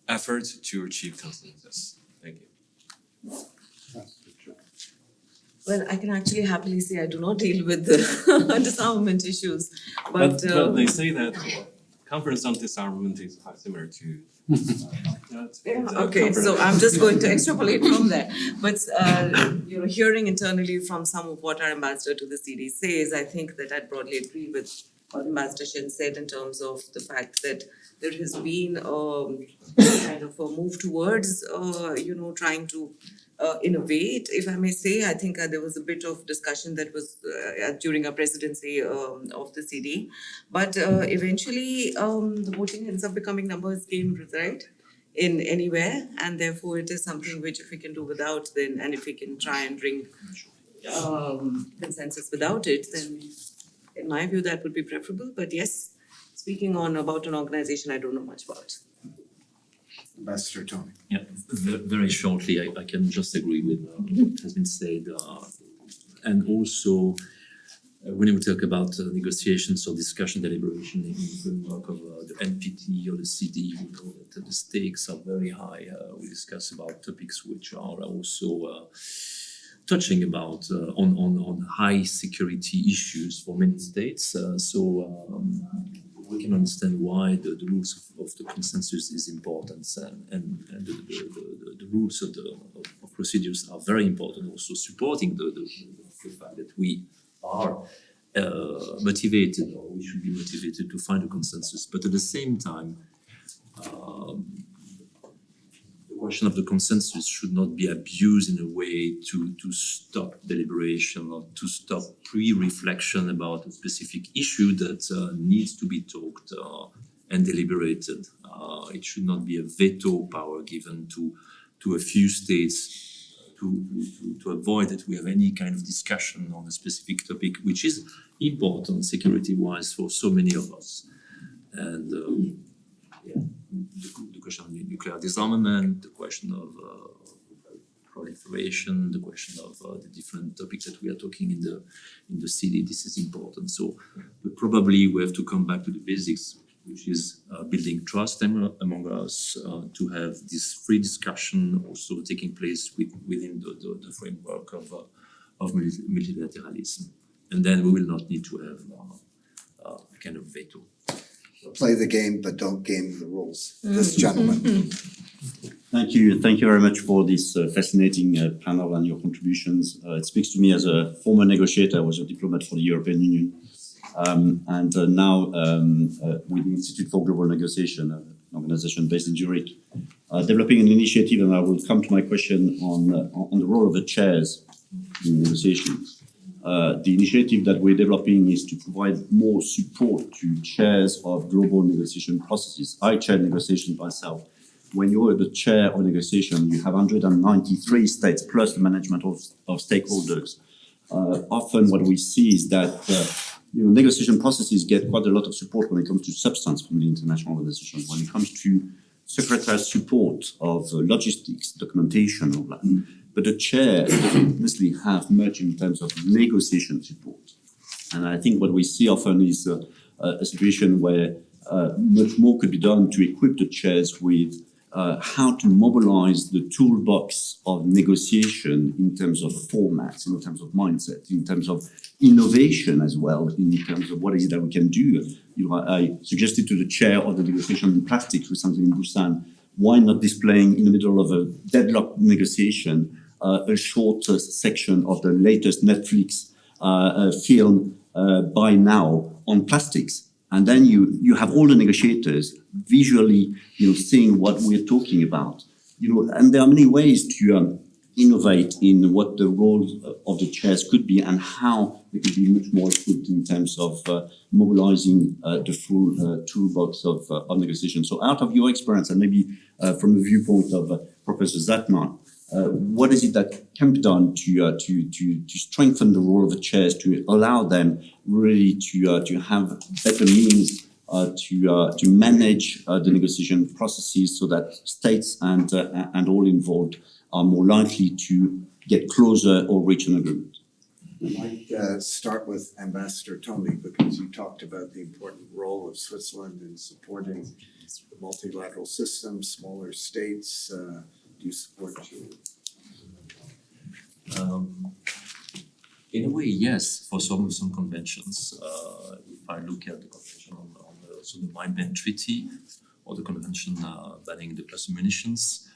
effort to achieve consensus. Thank you. Well, I can actually happily say I do not deal with the disarmament issues, but they say that conference on disarmament is quite similar to. Okay, so I'm just going to extrapolate from there. But hearing internally from some of what our ambassador to the CD says, I think that I'd broadly agree with what Ambassador Shin said in terms of the fact that there has been kind of a move towards, trying to innovate, if I may say. I think there was a bit of discussion that was during our presidency of the CD. But eventually, the voting ends up becoming numbers game, right? In anywhere. And therefore, it is something which if we can do without, then, and if we can try and bring consensus without it, then in my view, that would be preferable. But yes, speaking about an organization I don't know much about. Ambassador Tony. Yeah, very shortly, I can just agree with what has been said. And also, when we talk about negotiations or discussion, deliberation in the framework of the NPT or the CD, we know that the stakes are very high. We discuss about topics which are also touching about on high security issues for many states. We can understand why the rules of the consensus is important, and the rules of procedures are very important. Also supporting the fact that we are motivated, or we should be motivated to find a consensus. But at the same time, the question of the consensus should not be abused in a way to stop deliberation or to stop pre-reflection about a specific issue that needs to be talked and deliberated. It should not be a veto power given to a few states to avoid that we have any kind of discussion on a specific topic, which is important security-wise for so many of us. And the question of nuclear disarmament, the question of proliferation, the question of the different topics that we are talking in the city, this is important. So, but probably we have to come back to the basics, which is building trust among us, to have this free discussion also taking place within the framework of multilateralism. And then we will not need to have a kind of veto. Play the game, but don't game the rules. This gentleman. Thank you very much for this fascinating panel and your contributions. It speaks to me as a former negotiator. I was a diplomat for the European Union. And now with the Institute for Global Negotiation, an organization based in Zurich, developing an initiative, and I will come to my question on the role of the chairs in negotiations. The initiative that we're developing is to provide more support to chairs of global negotiation processes. I chair negotiations myself. When you're the chair of negotiation, you have 193 states plus the management of stakeholders. Often what we see is that negotiation processes get quite a lot of support when it comes to substance from the international organization. When it comes to secretariat support of logistics, documentation, all that. But the chair doesn't necessarily have much in terms of negotiation support. And I think what we see often is a situation where much more could be done to equip the chairs with how to mobilize the toolbox of negotiation in terms of formats, in terms of mindset, in terms of innovation as well, in terms of what is it that we can do. I suggested to the chair of the negotiation in plastics recently in Busan, why not displaying in the middle of a deadlock negotiation a short section of the latest Netflix film By Now on plastics. And then you have all the negotiators visually, seeing what we're talking about. And there are many ways to innovate in what the role of the chairs could be and how they could be much more equipped in terms of mobilizing the full toolbox of negotiation. So out of your experience, and maybe from the viewpoint of Professor Zatman, what is it that can be done to strengthen the role of the chairs, to allow them really to have better means to manage the negotiation processes so that states and all involved are more likely to get closer or reach an agreement? I might start with Ambassador Tony, because you talked about the important role of Switzerland in supporting the multilateral system, smaller states. Do you support you? In a way, yes, for some conventions. If I look at the convention on the Mind-Ban Treaty or the convention banning the cluster munitions,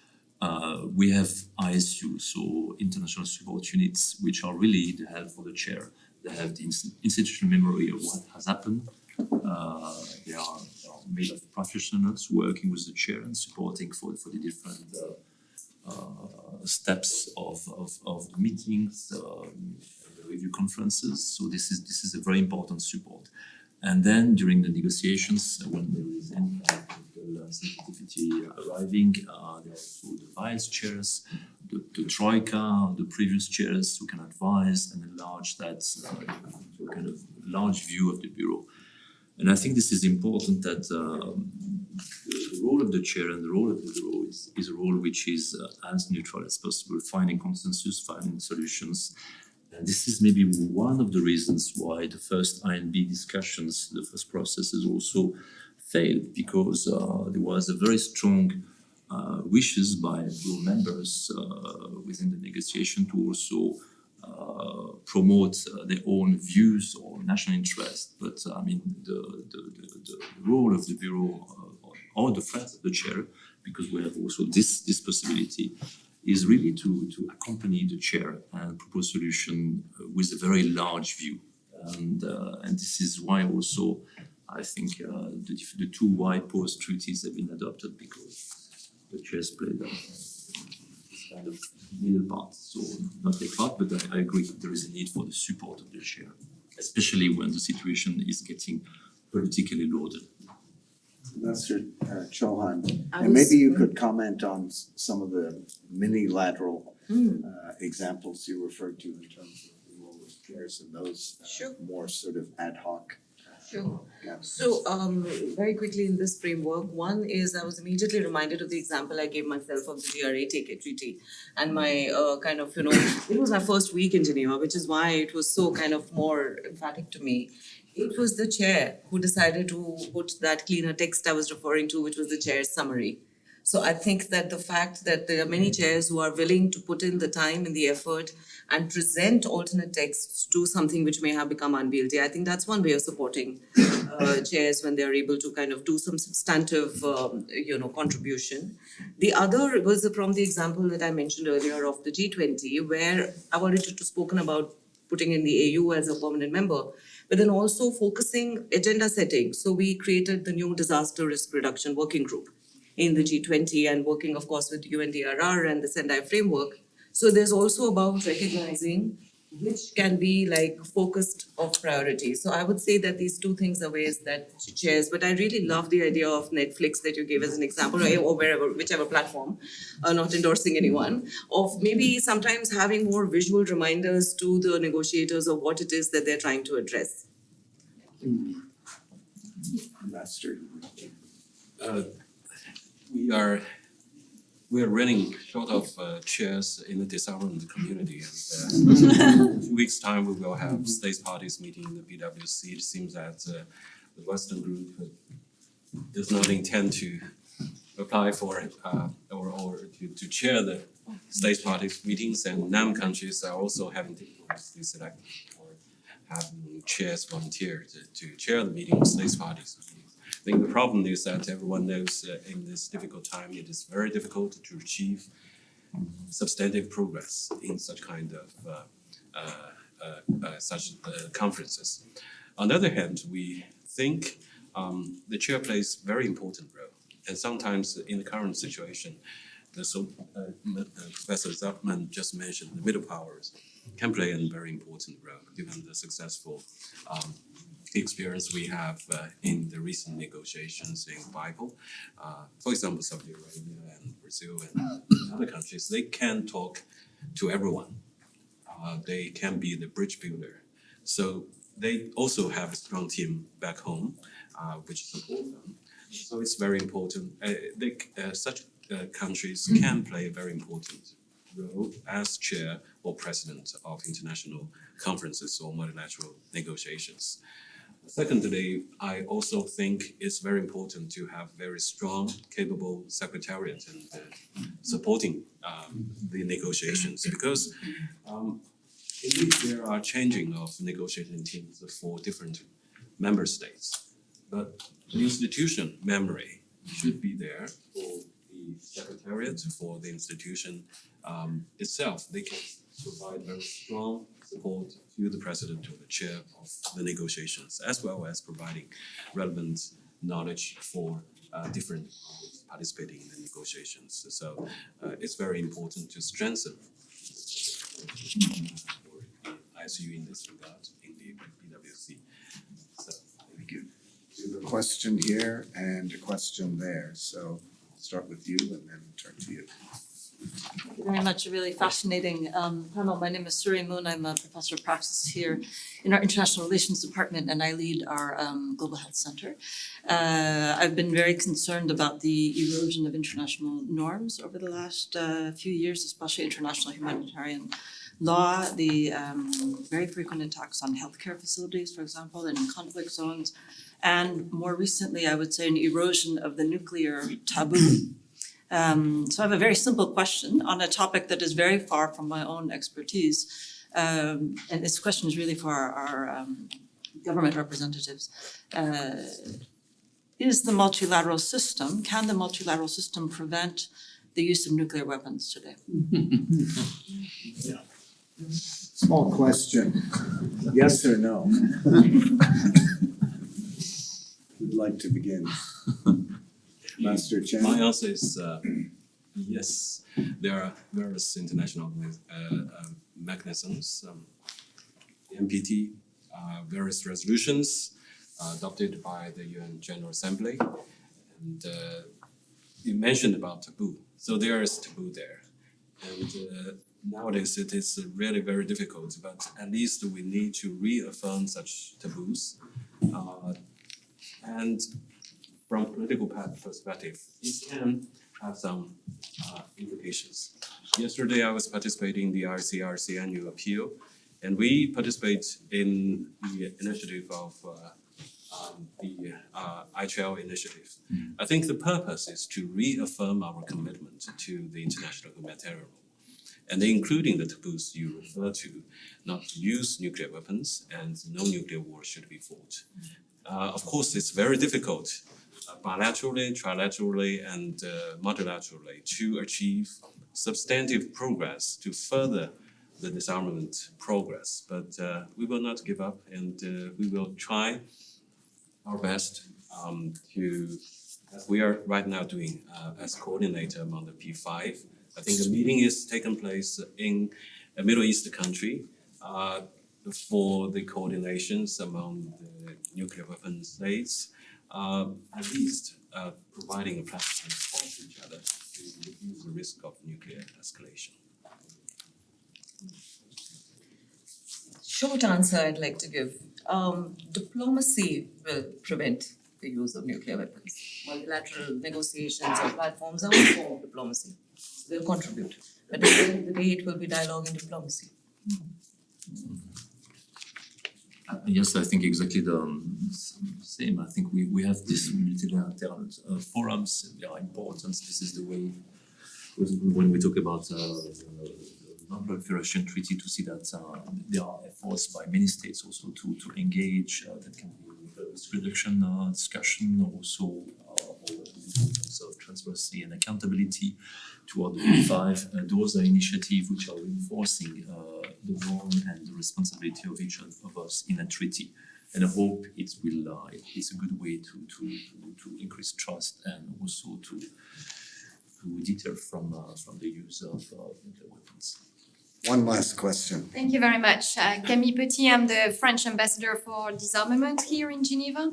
we have ISU, so international support units, which are really the help for the chair. They have the institutional memory of what has happened. They are made of professionals working with the chair and supporting for the different steps of the meetings, the review conferences. So this is a very important support. And then during the negotiations, when there is any kind of sensitivity arriving, there are also the vice chairs, the troika, the previous chairs who can advise and enlarge that to a kind of large view of the bureau. And I think this is important that the role of the chair and the role of the bureau is a role which is as neutral as possible, finding consensus, finding solutions. And this is maybe one of the reasons why the first INB discussions, the first processes also failed, because there was a very strong wishes by bureau members within the negotiation to also promote their own views or national interest. But I mean, the role of the bureau or the friends of the chair, because we have also this possibility, is really to accompany the chair and propose solution with a very large view. And this is why also I think the two wide post treaties have been adopted, because the chairs played the middle part. So not take part, but I agree there is a need for the support of the chair, especially when the situation is getting politically loaded. Ambassador Chauhan, I and maybe was- you could comment on some of the mini-lateral examples you referred to in terms of the role of chairs and those Sure. more sort of ad hoc. Sure. gaps. So, very quickly in this framework, one is I was immediately reminded of the example I gave myself of the GRA treaty. And my kind of, it was my first week in Geneva, which is why it was so kind of more emphatic to me. It was the chair who decided to put that cleaner text I was referring to, which was the chair's summary. So I think that the fact that there are many chairs who are willing to put in the time and the effort and present alternate texts to something which may have become unwieldy, I think that's one way of supporting chairs when they're able to kind of do some substantive, contribution. The other was from the example that I mentioned earlier of the G20, where I've already spoken about putting in the AU as a permanent member, but then also focusing agenda setting. So we created the new disaster risk reduction working group in the G20 and working, of course, with UNDRR and the Sendai framework. So there's also about recognizing which can be like focused of priority. So I would say that these two things are ways that chairs, but I really love the idea of Netflix that you gave as an example, or wherever, whichever platform, not endorsing anyone, of maybe sometimes having more visual reminders to the negotiators of what it is that they're trying to address. Ambassador. We are running short of chairs in the disarmament community. And, 2 weeks' time, we will have states parties meeting in the BWC. It seems that the Western group does not intend to apply for or to chair the states parties meetings, and NAM countries are also having difficulties to select or having chairs volunteer to chair the meeting of states parties. I think the problem is that everyone knows in this difficult time, it is very difficult to achieve substantive progress in such kind of conferences. On the other hand, we think the chair plays a very important role. And sometimes in the current situation, Professor Zapman just mentioned the middle powers can play a very important role given the successful experience we have in the recent negotiations in Bible. For example, Saudi Arabia and Brazil and other countries, they can talk to everyone. They can be the bridge builder. So they also have a strong team back home, which support them. So it's very important. Such countries can play a very important role as chair or president of international conferences or multilateral negotiations. Secondly, I also think it's very important to have very strong, capable secretariat and supporting the negotiations, because indeed there are changing of negotiating teams for different member states. But the institution memory should be there for the secretariat, for the institution itself. They can provide very strong support to the president or the chair of the negotiations, as well as providing relevant knowledge for different parties participating in the negotiations. So it's very important to strengthen ISU in this regard in the BWC. So, Thank you. We have a question here and a question there. So I'll start with you and then turn to you. Thank you very much. A really fascinating panel. My name is Suri Moon. I'm a professor of practice here in our International Relations Department, and I lead our Global Health Center. I've been very concerned about the erosion of international norms over the last few years, especially international humanitarian law, the very frequent attacks on healthcare facilities, for example, and in conflict zones, and more recently, I would say, an erosion of the nuclear taboo. So I have a very simple question on a topic that is very far from my own expertise. And this question is really for our government representatives. Is the multilateral system, can the multilateral system prevent the use of nuclear weapons today? Small question. Yes or no? Who'd like to begin? Master Chen? my answer is yes. there are various international mechanisms, the NPT, various resolutions adopted by the UN General Assembly, and you mentioned about taboo. So there is taboo there, and nowadays it is really very difficult. But at least we need to reaffirm such taboos, and from political perspective, it can have some implications. Yesterday, I was participating in the ICRC annual appeal, and we participate in the initiative of the ITRL initiative. I think the purpose is to reaffirm our commitment to the international humanitarian law, and including the taboos you refer to, not to use nuclear weapons and no nuclear war should be fought. Of course, it's very difficult bilaterally, trilaterally, and multilaterally to achieve substantive progress to further the disarmament progress. But we will not give up, and we will try our best to, as we are right now doing as coordinator among the P5. I think a meeting is taking place in a Middle East country for the coordinations among the nuclear weapon states, at least providing a platform for each other to reduce the risk of nuclear escalation. Short answer I'd like to give. Diplomacy will prevent the use of nuclear weapons. Multilateral negotiations or platforms are one form of diplomacy. They'll contribute. But at the end of the day, it will be dialogue and diplomacy. Yes, I think exactly the same. I think we have these multilateral forums. They are important. This is the way when we talk about non-proliferation treaty, to see that there are efforts by many states also to engage. That can be risk reduction discussion, also of transparency and accountability toward the P5. Those are initiatives which are reinforcing the role and the responsibility of each of us in a treaty. And I hope it will. It's a good way to increase trust and also to deter from the use of nuclear weapons. One last question. Thank you very much. Camille Petit, I'm the French ambassador for disarmament here in Geneva.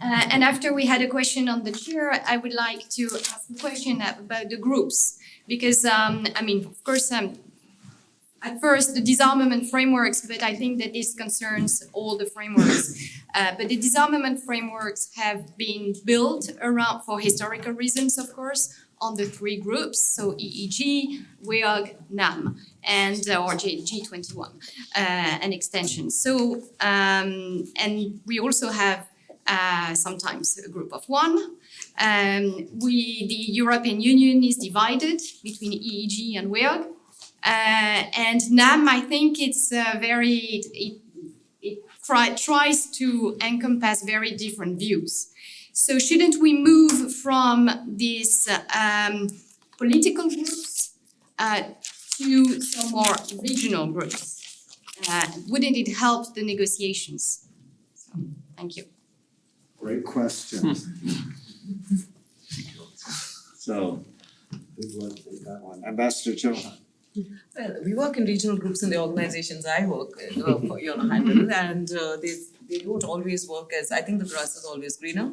And after we had a question on the chair, I would like to ask a question about the groups. Because, I mean, of course, at first the disarmament frameworks, but I think that this concerns all the frameworks. But the disarmament frameworks have been built around, for historical reasons, of course, on the three groups, so EEG, WEOG, NAM, and or G21, an extension. So, and we also have sometimes a group of one. The European Union is divided between EEG and WEOG. And NAM, I think it's it tries to encompass very different views. So shouldn't we move from these political groups to some more regional groups? Wouldn't it help the negotiations? So, thank you. Great question. So, who'd like to take that one? Ambassador Chilhan. Well, we work in regional groups in the organizations I work for, handle, and they don't always work as, I think the grass is always greener.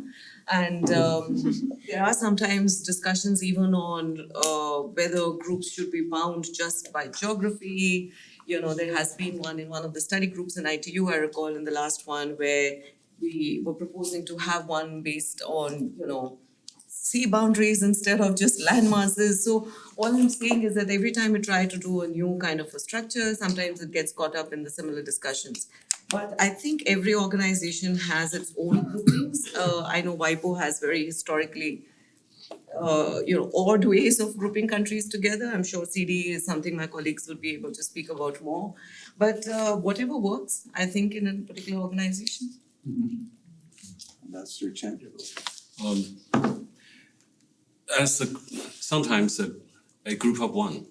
And there are sometimes discussions even on whether groups should be bound just by geography. There has been one in one of the study groups in ITU, I recall, in the last one, where we were proposing to have one based on, sea boundaries instead of just land masses. So all I'm saying is that every time we try to do a new kind of a structure, sometimes it gets caught up in the similar discussions. But I think every organization has its own groupings. I know WIPO has very historically, odd ways of grouping countries together. I'm sure CD is something my colleagues would be able to speak about more. But whatever works, I think, in a particular organization. Ambassador Chen. Sometimes a group of one,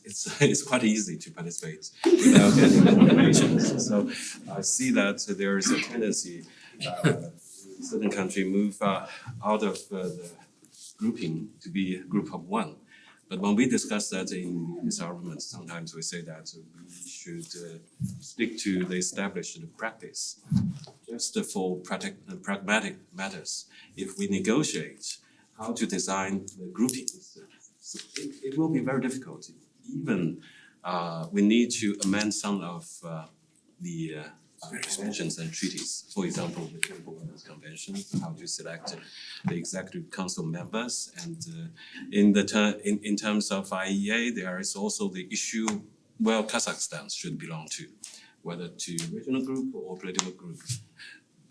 it's quite easy to participate without any coordination. So I see that there is a tendency certain country move out of the grouping to be a group of one. But when we discuss that in this argument, sometimes we say that we should stick to the established practice. Just for pragmatic matters, if we negotiate how to design the groupings, it will be very difficult. Even we need to amend some of the conventions and treaties. For example, the Geopolitical Era Convention, how to select the Executive Council members, and in terms of IEA, there is also the issue where Kazakhstan should belong to, whether to regional group or political group.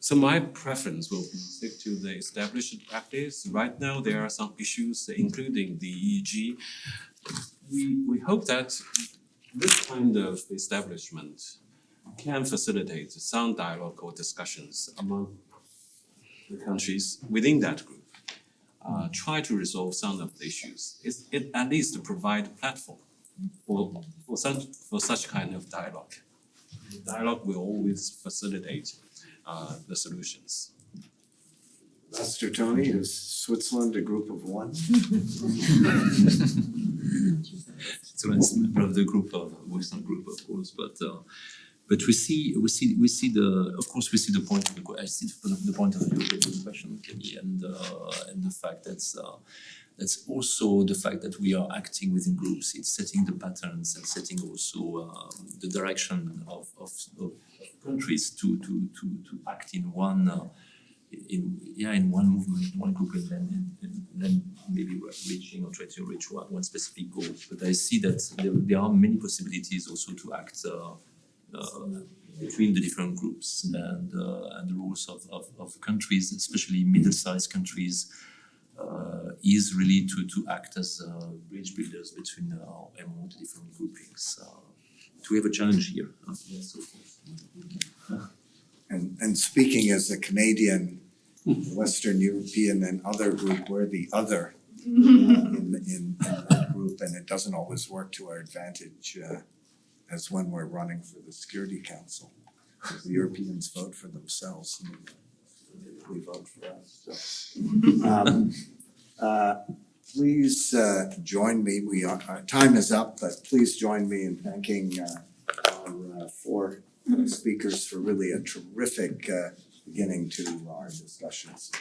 So my preference will be stick to the established practice. Right now, there are some issues, including the EEG. We hope that this kind of establishment can facilitate some dialogue or discussions among the countries within that group. Try to resolve some of the issues. It at least to provide a platform for such kind of dialogue. The dialogue will always facilitate the solutions. Master Tony, is Switzerland a group of one? So it's a member of the group of Western group, of course, but we see the point of the I see the point of the question, Kenny, and the fact that's also the fact that we are acting within groups. It's setting the patterns and setting also the direction of countries to act in one in one movement, one group, and then maybe reaching or trying to reach one specific goal. But I see that there are many possibilities also to act between the different groups and the rules of countries, especially middle-sized countries, is really to act as bridge builders between among the different groupings. We have a challenge here. Yes, of course. And speaking as a Canadian, Western European and other group, we're the other in that group, and it doesn't always work to our advantage as when we're running for the Security Council. The Europeans vote for themselves and we vote for us. So. Please join me. Our time is up, but please join me in thanking our four speakers for really a terrific beginning to our discussions.